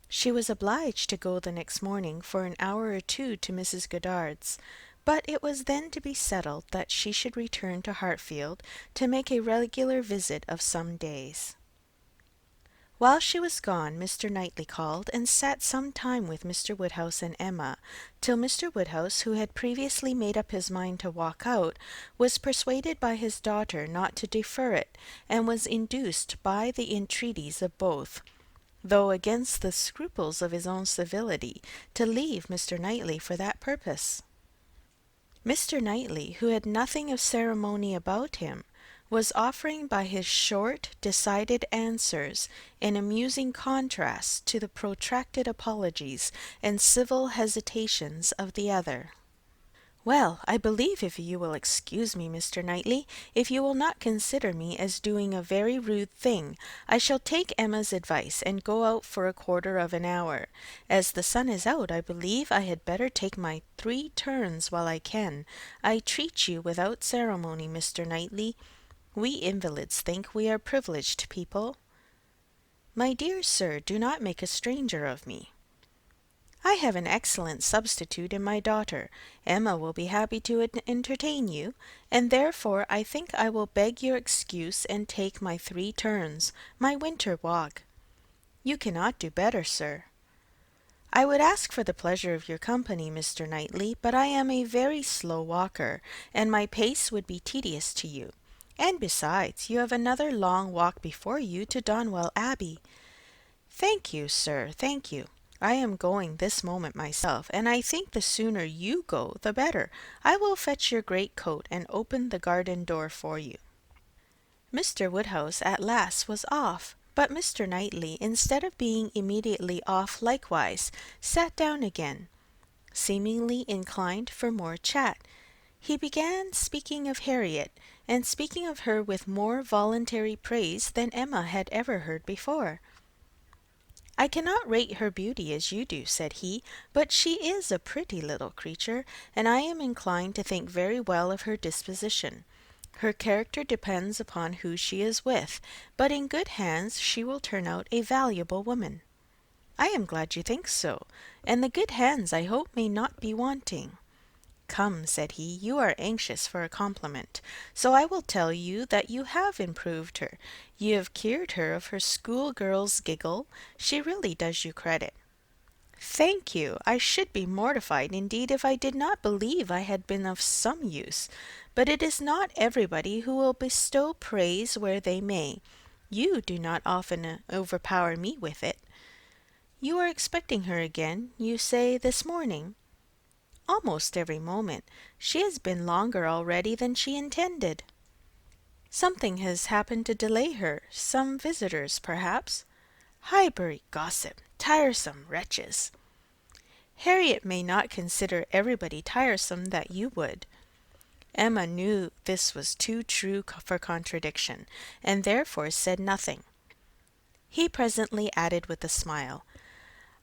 She was obliged to go the next morning for an hour or two to Mrs. Goddard's, but it was then to be settled that she should return to Hartfield to make a regular visit of some days. While she was gone, Mr. Knightley called and sat some time with Mr. Woodhouse and Emma, till Mr. Woodhouse, who had previously made up his mind to walk out, was persuaded by his daughter not to defer it, and was induced by the entreaties of both, though against the scruples of his own civility, to leave Mr. Knightley for that purpose. Mr. Knightley, who had nothing of ceremony about him, was offering by his short, decided answers an amusing contrast to the protracted apologies and civil hesitations of the other. "Well, I believe if you will excuse me, Mr. Knightley, if you will not consider me as doing a very rude thing, I shall take Emma's advice and go out for a quarter of an hour. As the sun is out, I believe I had better take my 3 turns while I can. I treat you without ceremony, Mr. Knightley. We invalids think we are privileged people." "My dear sir, do not make a stranger of me." "I have an excellent substitute in my daughter. Emma will be happy to entertain you, and therefore I think I will beg your excuse and take my 3 turns, my winter walk." "You cannot do better, sir." "I would ask for the pleasure of your company, Mr. Knightley, but I am a very slow walker, and my pace would be tedious to you. And besides, you have another long walk before you to Donwell Abbey." "Thank you, sir, thank you. I am going this moment myself, and I think the sooner you go the better. I will fetch your great coat and open the garden door for you." Mr. Woodhouse at last was off, but Mr. Knightley, instead of being immediately off likewise, sat down again, seemingly inclined for more chat. He began speaking of Harriet, and speaking of her with more voluntary praise than Emma had ever heard before. "I cannot rate her beauty as you do," said he, "but she is a pretty little creature, and I am inclined to think very well of her disposition. Her character depends upon who she is with, but in good hands she will turn out a valuable woman." I am glad you think so, and the good hands I hope may not be wanting. Come, said he, you are anxious for a compliment, so I will tell you that you have improved her. You have cured her of her schoolgirl's giggle. She really does you credit. Thank you. I should be mortified indeed if I did not believe I had been of some use. But it is not everybody who will bestow praise where they may. You do not often overpower me with it. You are expecting her again, you say, this morning? Almost every moment. She has been longer already than she intended. Something has happened to delay her. Some visitors, perhaps. Highbury gossip. Tiresome wretches. Harriet may not consider everybody tiresome that you would. Emma knew this was too true for contradiction, and therefore said nothing. He presently added with a smile,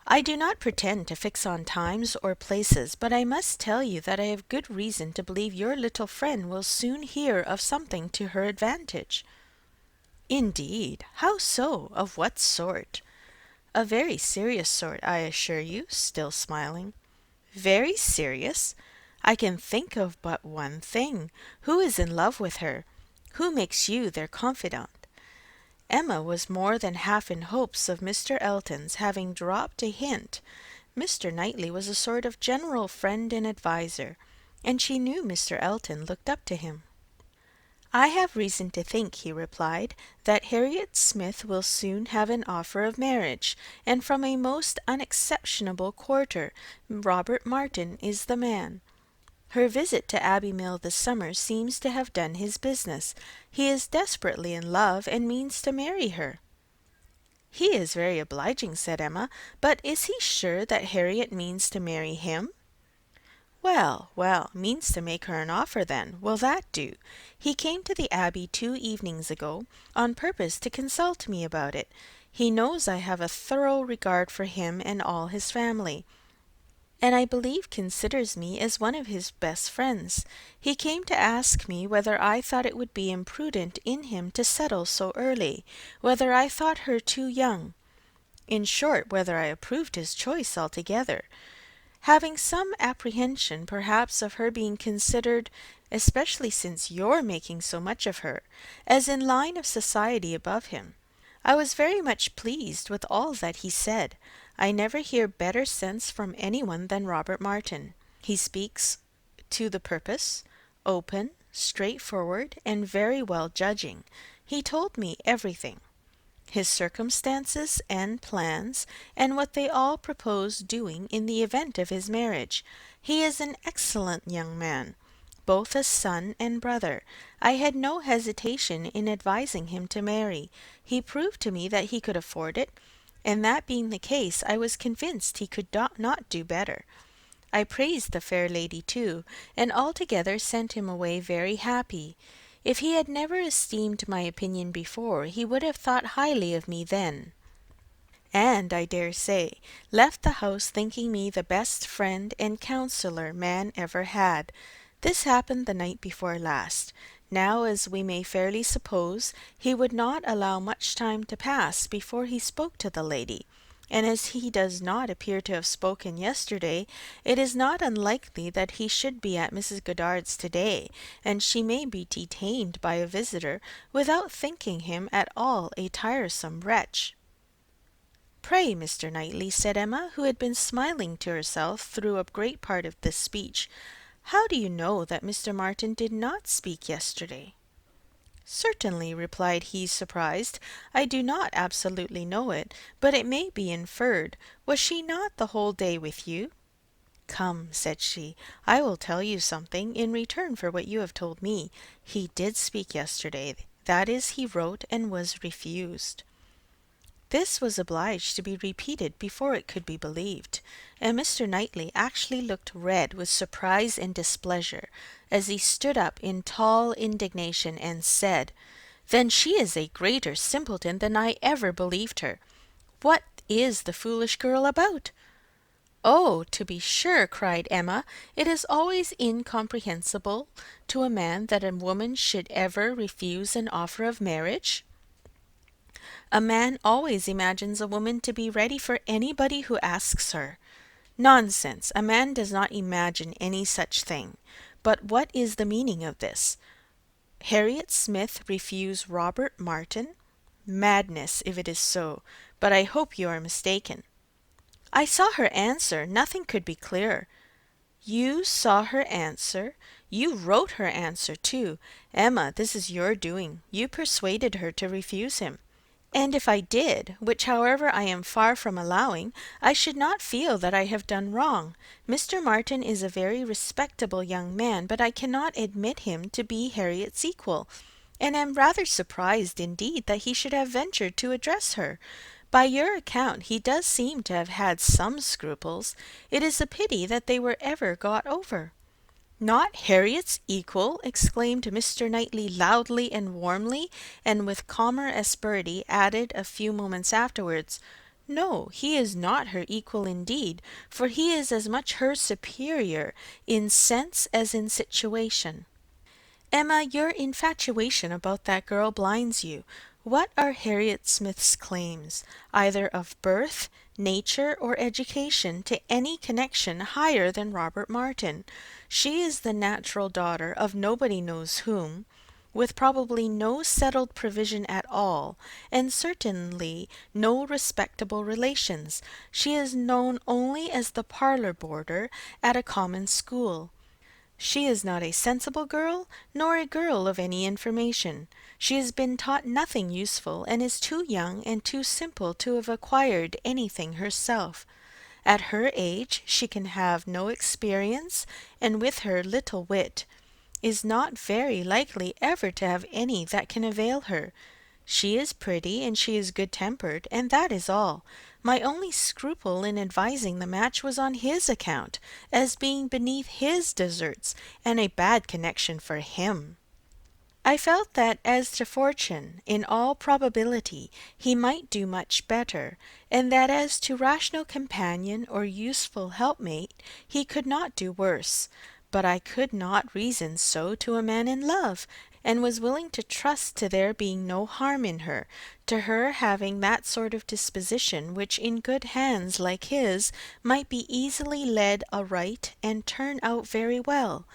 I do not pretend to fix on times or places, but I must tell you that I have good reason to believe your little friend will soon hear of something to her advantage. Indeed, how so? Of what sort? A very serious sort, I assure you, still smiling. Very serious? I can think of but one thing. Who is in love with her? Who makes you their confidant? Emma was more than half in hopes of Mr. Elton's having dropped a hint. Mr. Knightley was a sort of general friend and adviser, and she knew Mr. Elton looked up to him. I have reason to think, he replied, that Harriet Smith will soon have an offer of marriage, and from a most unexceptionable quarter. Robert Martin is the man. Her visit to Abbey Mill this summer seems to have done his business. He is desperately in love, and means to marry her. He is very obliging, said Emma, but is he sure that Harriet means to marry him? Well, well, means to make her an offer then. Will that do? He came to the Abbey 2 evenings ago, on purpose to consult me about it. He knows I have a thorough regard for him and all his family, and I believe considers me as one of his best friends. He came to ask me whether I thought it would be imprudent in him to settle so early, whether I thought her too young. In short, whether I approved his choice altogether, having some apprehension perhaps of her being considered, especially since you're making so much of her, as in line of society above him. I was very much pleased with all that he said. I never hear better sense from anyone than Robert Martin. He speaks to the purpose, open, straightforward, and very well judging. He told me everything, his circumstances and plans, and what they all propose doing in the event of his marriage. He is an excellent young man, both as son and brother. I had no hesitation in advising him to marry. He proved to me that he could afford it, and that being the case, I was convinced he could not do better. I praised the fair lady too, and altogether sent him away very happy. If he had never esteemed my opinion before, he would have thought highly of me then, and, I dare say, left the house thinking me the best friend and counsellor man ever had. This happened the night before last. Now, as we may fairly suppose, he would not allow much time to pass before he spoke to the lady, and as he does not appear to have spoken yesterday, it is not unlikely that he should be at Mrs. Goddard's to-day, and she may be detained by a visitor without thinking him at all a tiresome wretch. Pray, Mr. Knightley, said Emma, who had been smiling to herself through a great part of this speech, how do you know that Mr. Martin did not speak yesterday? Certainly, replied he, surprised, I do not absolutely know it, but it may be inferred. Was she not the whole day with you? Come, said she, I will tell you something in return for what you have told me. He did speak yesterday. That is, he wrote and was refused. This was obliged to be repeated before it could be believed, and Mr. Knightley actually looked red with surprise and displeasure, as he stood up in tall indignation and said, Then she is a greater simpleton than I ever believed her. What is the foolish girl about? Oh, to be sure, cried Emma, it is always incomprehensible to a man that a woman should ever refuse an offer of marriage. A man always imagines a woman to be ready for anybody who asks her. Nonsense! A man does not imagine any such thing. But what is the meaning of this? Harriet Smith refuse Robert Martin? Madness, if it is so, but I hope you are mistaken. I saw her answer. Nothing could be clearer. You saw her answer? You wrote her answer, too. Emma, this is your doing. You persuaded her to refuse him. And if I did, which however I am far from allowing, I should not feel that I have done wrong. Mr. Martin is a very respectable young man, but I cannot admit him to be Harriet's equal, and am rather surprised indeed that he should have ventured to address her. By your account he does seem to have had some scruples. It is a pity that they were ever got over. Not Harriet's equal! Exclaimed Mr. Knightley loudly and warmly, and with calmer asperity added a few moments afterwards, "No, he is not her equal indeed, for he is as much her superior in sense as in situation. Emma, your infatuation about that girl blinds you. What are Harriet Smith's claims, either of birth, nature, or education, to any connection higher than Robert Martin? She is the natural daughter of nobody knows whom, with probably no settled provision at all, and certainly no respectable relations. She is known only as the parlour boarder at a common school. She is not a sensible girl, nor a girl of any information. She has been taught nothing useful, and is too young and too simple to have acquired anything herself. At her age she can have no experience, and with her little wit is not very likely ever to have any that can avail her. She is pretty, and she is good-tempered, and that is all. My only scruple in advising the match was on his account, as being beneath his deserts, and a bad connection for him. I felt that as to fortune, in all probability he might do much better, and that as to rational companion or useful helpmate he could not do worse. But I could not reason so to a man in love, and was willing to trust to there being no harm in her, to her having that sort of disposition which in good hands like his might be easily led aright and turn out very well.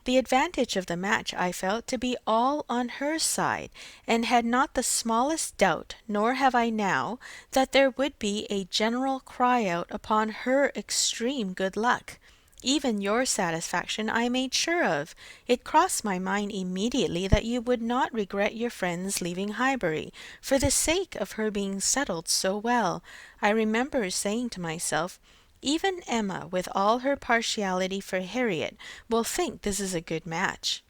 The advantage of the match I felt to be all on her side, and had not the smallest doubt, nor have I now, that there would be a general cry out upon her extreme good luck. Even your satisfaction I made sure of. It crossed my mind immediately that you would not regret your friend's leaving Highbury, for the sake of her being settled so well. I remember saying to myself, even Emma, with all her partiality for Harriet, will think this is a good match.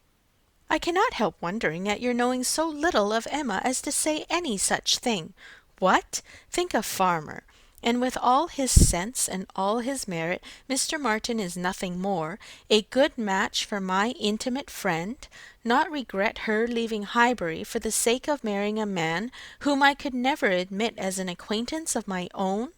I cannot help wondering at your knowing so little of Emma as to say any such thing. What! Think a farmer! And with all his sense and all his merit, Mr. Martin is nothing more, a good match for my intimate friend, not regret her leaving Highbury for the sake of marrying a man whom I could never admit as an acquaintance of my own?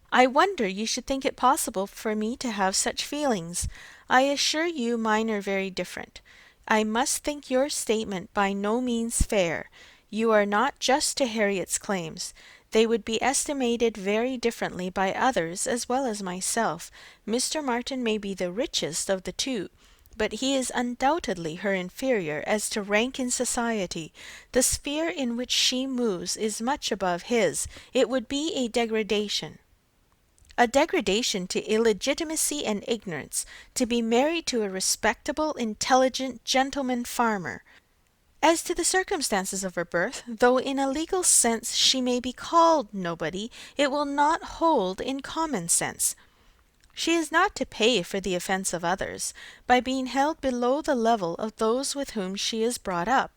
I wonder you should think it possible for me to have such feelings. I assure you mine are very different. I must think your statement by no means fair. You are not just to Harriet's claims. They would be estimated very differently by others as well as myself. Mr. Martin may be the richest of the two, but he is undoubtedly her inferior as to rank in society. The sphere in which she moves is much above his. It would be a degradation to illegitimacy and ignorance, to be married to a respectable, intelligent gentleman farmer. As to the circumstances of her birth, though in a legal sense she may be called nobody, it will not hold in common sense. She is not to pay for the offence of others, by being held below the level of those with whom she is brought up.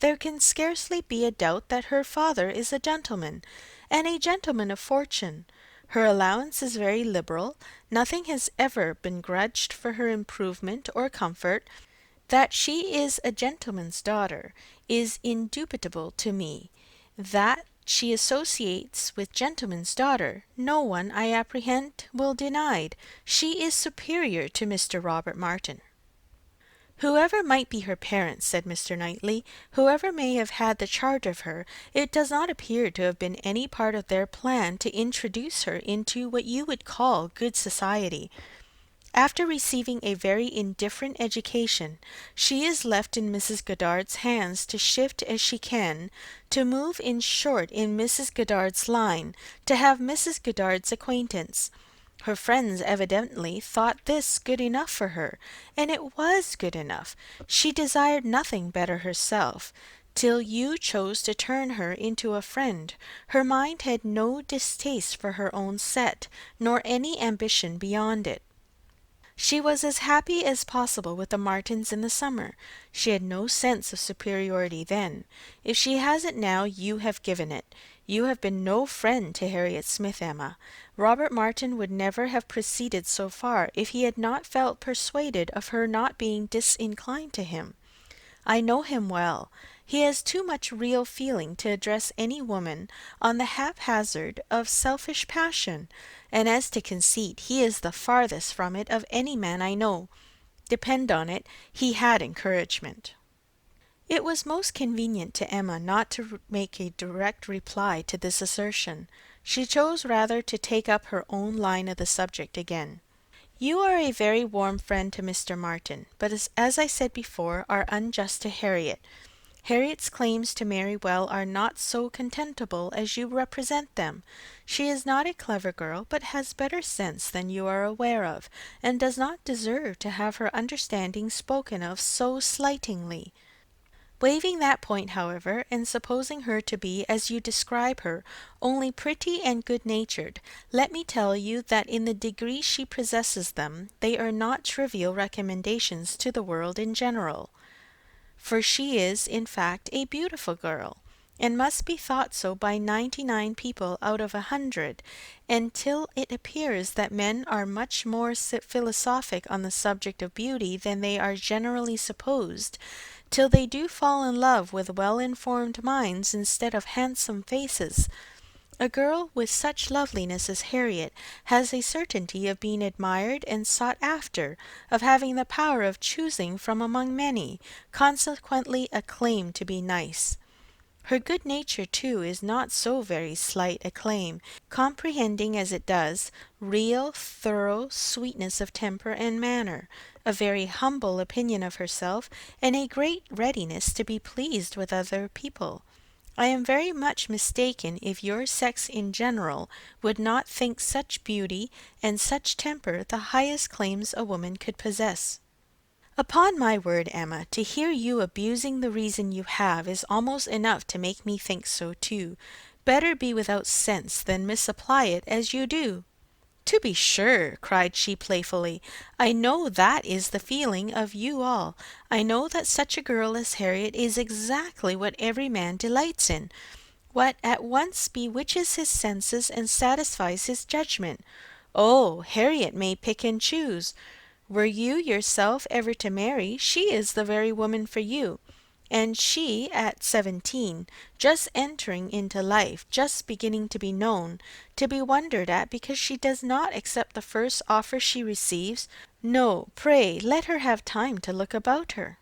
There can scarcely be a doubt that her father is a gentleman, and a gentleman of fortune. Her allowance is very liberal. Nothing has ever been grudged for her improvement or comfort. That she is a gentleman's daughter is indubitable to me. That she associates with gentleman's daughter, no one, I apprehend, will deny. She is superior to Mr. Robert Martin. Whoever might be her parents, said Mr. Knightley, whoever may have had the charge of her, it does not appear to have been any part of their plan to introduce her into what you would call good society. After receiving a very indifferent education, she is left in Mrs. Goddard's hands to shift as she can, to move in short in Mrs. Goddard's line, to have Mrs. Goddard's acquaintance. Her friends evidently thought this good enough for her, and it was good enough. She desired nothing better herself. Till you chose to turn her into a friend, her mind had no distaste for her own set, nor any ambition beyond it. She was as happy as possible with the Martins in the summer. She had no sense of superiority then. If she has it now, you have given it. You have been no friend to Harriet Smith, Emma. Robert Martin would never have proceeded so far if he had not felt persuaded of her not being disinclined to him. I know him well. He has too much real feeling to address any woman on the haphazard of selfish passion, and as to conceit, he is the farthest from it of any man I know. Depend on it, he had encouragement. It was most convenient to Emma not to make a direct reply to this assertion. She chose rather to take up her own line of the subject again. You are a very warm friend to Mr. Martin, but as I said before, are unjust to Harriet. Harriet's claims to marry well are not so contemptible as you represent them. She is not a clever girl, but has better sense than you are aware of, and does not deserve to have her understanding spoken of so slightingly. Waiving that point, however, and supposing her to be, as you describe her, only pretty and good-natured, let me tell you that in the degree she possesses them, they are not trivial recommendations to the world in general. For she is, in fact, a beautiful girl, and must be thought so by 99 people out of 100, and till it appears that men are much more philosophic on the subject of beauty than they are generally supposed, till they do fall in love with well-informed minds instead of handsome faces, a girl with such loveliness as Harriet has a certainty of being admired and sought after, of having the power of choosing from among many, consequently a claim to be nice. Her good nature, too, is not so very slight a claim, comprehending as it does real, thorough sweetness of temper and manner, a very humble opinion of herself, and a great readiness to be pleased with other people. I am very much mistaken if your sex in general would not think such beauty and such temper the highest claims a woman could possess. Upon my word, Emma, to hear you abusing the reason you have is almost enough to make me think so too. Better be without sense than misapply it as you do. To be sure, cried she playfully, I know that is the feeling of you all. I know that such a girl as Harriet is exactly what every man delights in, what at once bewitches his senses and satisfies his judgment. Oh, Harriet may pick and choose. Were you yourself ever to marry, she is the very woman for you. And she at 17, just entering into life, just beginning to be known, to be wondered at because she does not accept the first offer she receives. No, pray let her have time to look about her.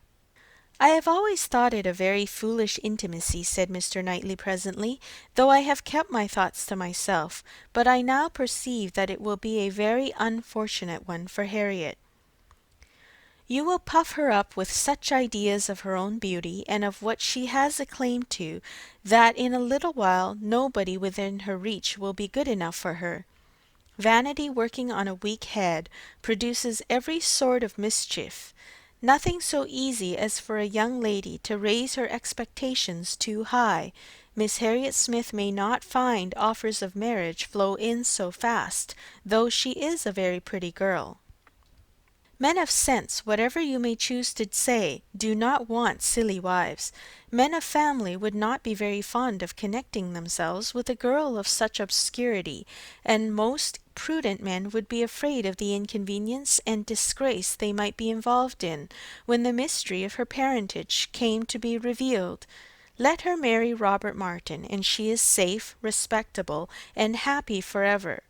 I have always thought it a very foolish intimacy, said Mr. Knightley presently, though I have kept my thoughts to myself, but I now perceive that it will be a very unfortunate one for Harriet. You will puff her up with such ideas of her own beauty, and of what she has a claim to, that in a little while nobody within her reach will be good enough for her. Vanity working on a weak head produces every sort of mischief. Nothing so easy as for a young lady to raise her expectations too high. Miss Harriet Smith may not find offers of marriage flow in so fast, though she is a very pretty girl. Men of sense, whatever you may choose to say, do not want silly wives. Men of family would not be very fond of connecting themselves with a girl of such obscurity, and most prudent men would be afraid of the inconvenience and disgrace they might be involved in, when the mystery of her parentage came to be revealed. Let her marry Robert Martin, and she is safe, respectable, and happy forever.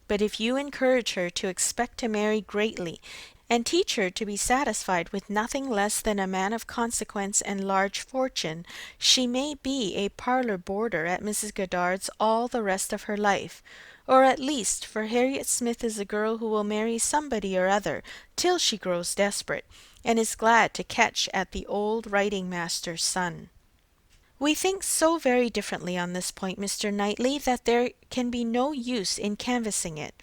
But if you encourage her to expect to marry greatly, and teach her to be satisfied with nothing less than a man of consequence and large fortune, she may be a parlour boarder at Mrs. Goddard's all the rest of her life. Or at least, for Harriet Smith is a girl who will marry somebody or other till she grows desperate, and is glad to catch at the old writing-master's son. We think so very differently on this point, Mr. Knightley, that there can be no use in canvassing it.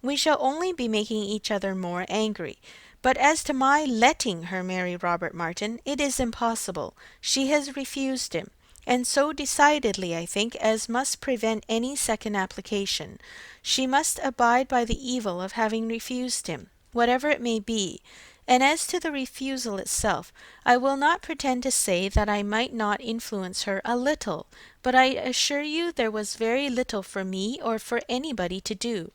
We shall only be making each other more angry. But as to my letting her marry Robert Martin, it is impossible. She has refused him, and so decidedly, I think, as must prevent any second application. She must abide by the evil of having refused him, whatever it may be. And as to the refusal itself, I will not pretend to say that I might not influence her a little, but I assure you there was very little for me or for anybody to do.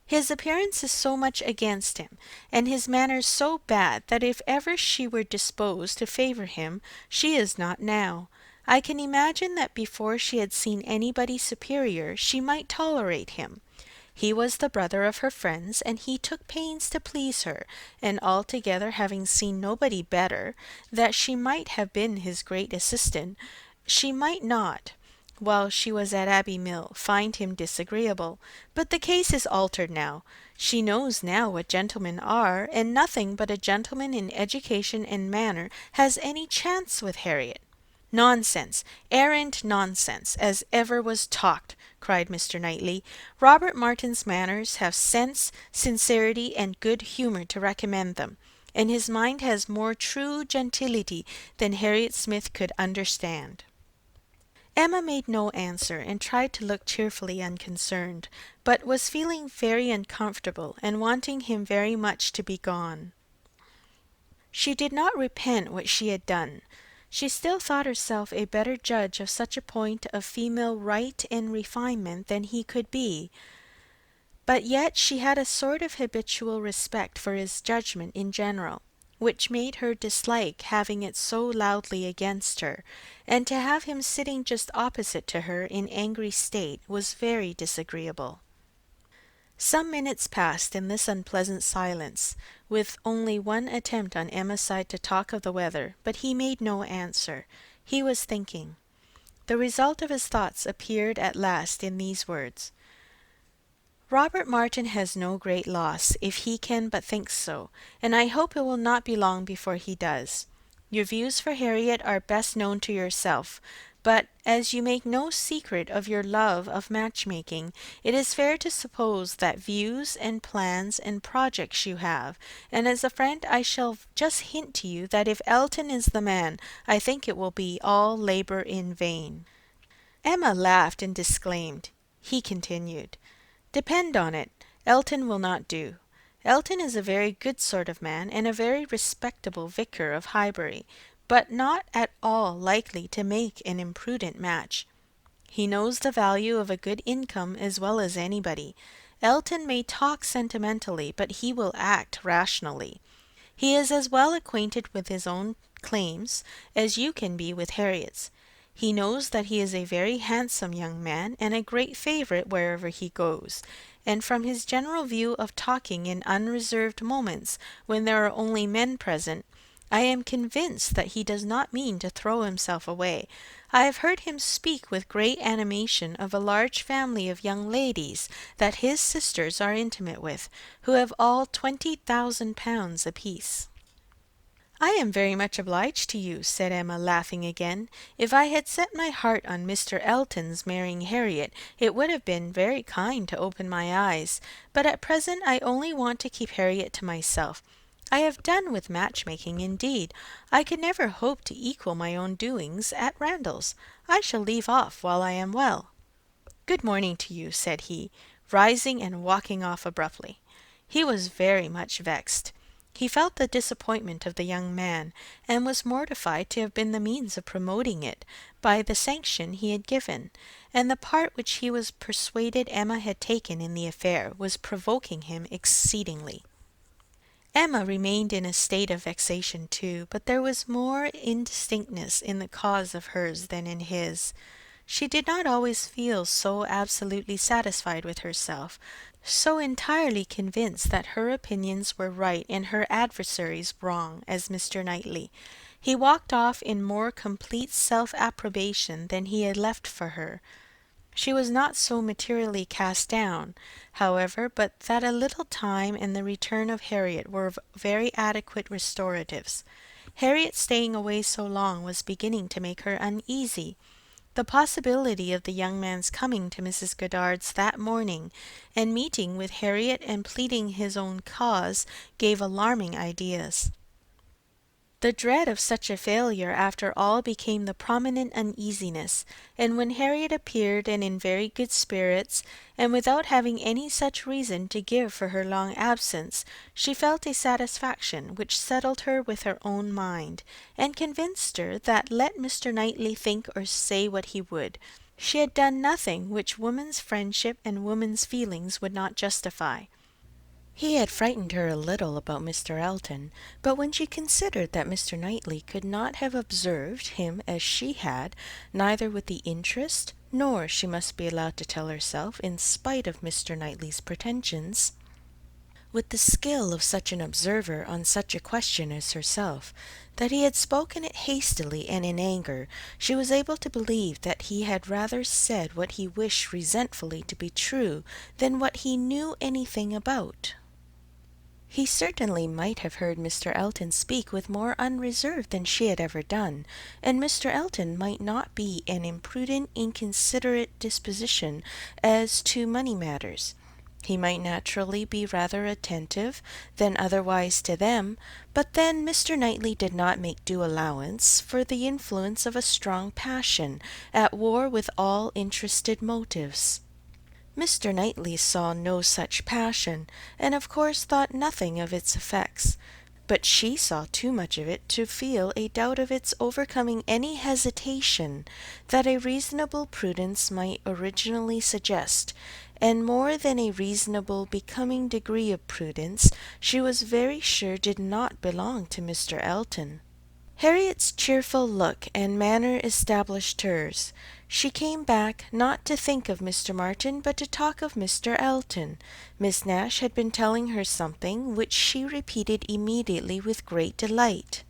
His appearance is so much against him, and his manners so bad, that if ever she were disposed to favour him, she is not now. I can imagine that before she had seen anybody superior, she might tolerate him. He was the brother of her friends, and he took pains to please her, and altogether having seen nobody better, that she might have been his great assistant, she might not, while she was at Abbey Mill, find him disagreeable. But the case is altered now. She knows now what gentlemen are, and nothing but a gentleman in education and manner has any chance with Harriet. Nonsense, arrant nonsense, as ever was talked, cried Mr. Knightley. Robert Martin's manners have sense, sincerity, and good humour to recommend them, and his mind has more true gentility than Harriet Smith could understand. Emma made no answer, and tried to look cheerfully unconcerned, but was feeling very uncomfortable, and wanting him very much to be gone. She did not repent what she had done. She still thought herself a better judge of such a point of female right and refinement than he could be, but yet she had a sort of habitual respect for his judgment in general, which made her dislike having it so loudly against her, and to have him sitting just opposite to her in angry state was very disagreeable. Some minutes passed in this unpleasant silence, with only one attempt on Emma's side to talk of the weather, but he made no answer. He was thinking. The result of his thoughts appeared at last in these words: "Robert Martin has no great loss, if he can but think so, and I hope it will not be long before he does. Your views for Harriet are best known to yourself, but as you make no secret of your love of matchmaking, it is fair to suppose that views and plans and projects you have, and as a friend I shall just hint to you that if Elton is the man, I think it will be all labour in vain." Emma laughed and disclaimed. He continued: "Depend on it, Elton will not do. Elton is a very good sort of man, and a very respectable vicar of Highbury, but not at all likely to make an imprudent match. He knows the value of a good income as well as anybody. Elton may talk sentimentally, but he will act rationally. He is as well acquainted with his own claims as you can be with Harriet's. He knows that he is a very handsome young man, and a great favourite wherever he goes, and from his general view of talking in unreserved moments, when there are only men present, I am convinced that he does not mean to throw himself away. I have heard him speak with great animation of a large family of young ladies that his sisters are intimate with, who have all £20,000 apiece." "I am very much obliged to you," said Emma, laughing again. "If I had set my heart on Mr. Elton's marrying Harriet, it would have been very kind to open my eyes, but at present I only want to keep Harriet to myself. I have done with matchmaking, indeed. I could never hope to equal my own doings at Randalls. I shall leave off while I am well." "Good morning to you," said he, rising and walking off abruptly. He was very much vexed. He felt the disappointment of the young man, and was mortified to have been the means of promoting it by the sanction he had given, and the part which he was persuaded Emma had taken in the affair was provoking him exceedingly. Emma remained in a state of vexation too, but there was more indistinctness in the cause of hers than in his. She did not always feel so absolutely satisfied with herself, so entirely convinced that her opinions were right and her adversaries wrong, as Mr. Knightley. He walked off in more complete self-approbation than he had left for her. She was not so materially cast down, however, but that a little time and the return of Harriet were very adequate restoratives. Harriet staying away so long was beginning to make her uneasy. The possibility of the young man's coming to Mrs. Goddard's that morning, and meeting with Harriet and pleading his own cause, gave alarming ideas. The dread of such a failure after all became the prominent uneasiness, and when Harriet appeared and in very good spirits, and without having any such reason to give for her long absence, she felt a satisfaction which settled her with her own mind, and convinced her that let Mr. Knightley think or say what he would, she had done nothing which woman's friendship and woman's feelings would not justify. He had frightened her a little about Mr. Elton, but when she considered that Mr. Knightley could not have observed him as she had, neither with the interest, nor, she must be allowed to tell herself, in spite of Mr. Knightley's pretensions, with the skill of such an observer on such a question as herself, that he had spoken it hastily and in anger, she was able to believe that he had rather said what he wished resentfully to be true than what he knew anything about. He certainly might have heard Mr. Elton speak with more unreserve than she had ever done, and Mr. Elton might not be an imprudent, inconsiderate disposition as to money matters. He might naturally be rather attentive than otherwise to them, but then Mr. Knightley did not make due allowance for the influence of a strong passion, at war with all interested motives. Mr. Knightley saw no such passion, and of course thought nothing of its effects, but she saw too much of it to feel a doubt of its overcoming any hesitation that a reasonable prudence might originally suggest, and more than a reasonable becoming degree of prudence she was very sure did not belong to Mr. Elton. Harriet's cheerful look and manner established hers. She came back, not to think of Mr. Martin, but to talk of Mr. Elton. Miss Nash had been telling her something, which she repeated immediately with great delight.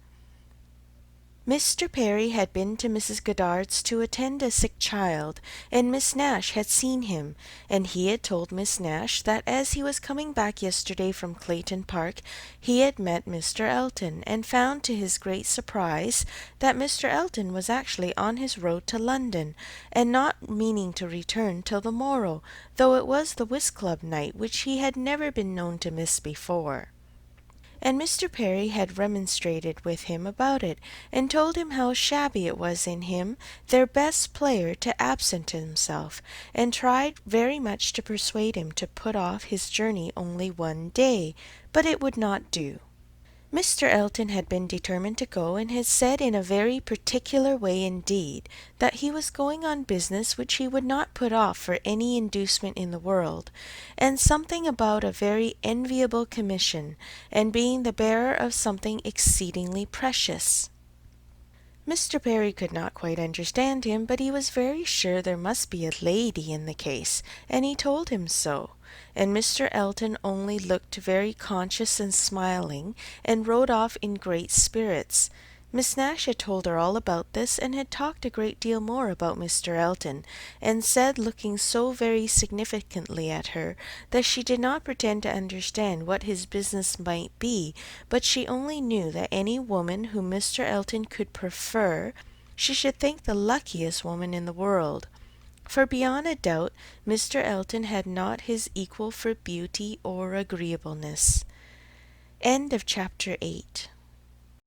Mr. Perry had been to Mrs. Goddard's to attend a sick child, and Miss Nash had seen him, and he had told Miss Nash that as he was coming back yesterday from Clayton Park he had met Mr. Elton, and found to his great surprise that Mr. Elton was actually on his road to London, and not meaning to return till the morrow, though it was the whist club night, which he had never been known to miss before. And Mr. Perry had remonstrated with him about it, and told him how shabby it was in him, their best player, to absent himself, and tried very much to persuade him to put off his journey only one day, but it would not do. Mr. Elton had been determined to go, and had said in a very particular way indeed that he was going on business which he would not put off for any inducement in the world, and something about a very enviable commission, and being the bearer of something exceedingly precious. Mr. Perry could not quite understand him, but he was very sure there must be a lady in the case, and he told him so, and Mr. Elton only looked very conscious and smiling, and rode off in great spirits. Miss Nash had told her all about this, and had talked a great deal more about Mr. Elton, and said, looking so very significantly at her, that she did not pretend to understand what his business might be, but she only knew that any woman whom Mr. Elton could prefer, she should think the luckiest woman in the world. For beyond a doubt Mr. Elton had not his equal for beauty or agreeableness. End of chapter 8.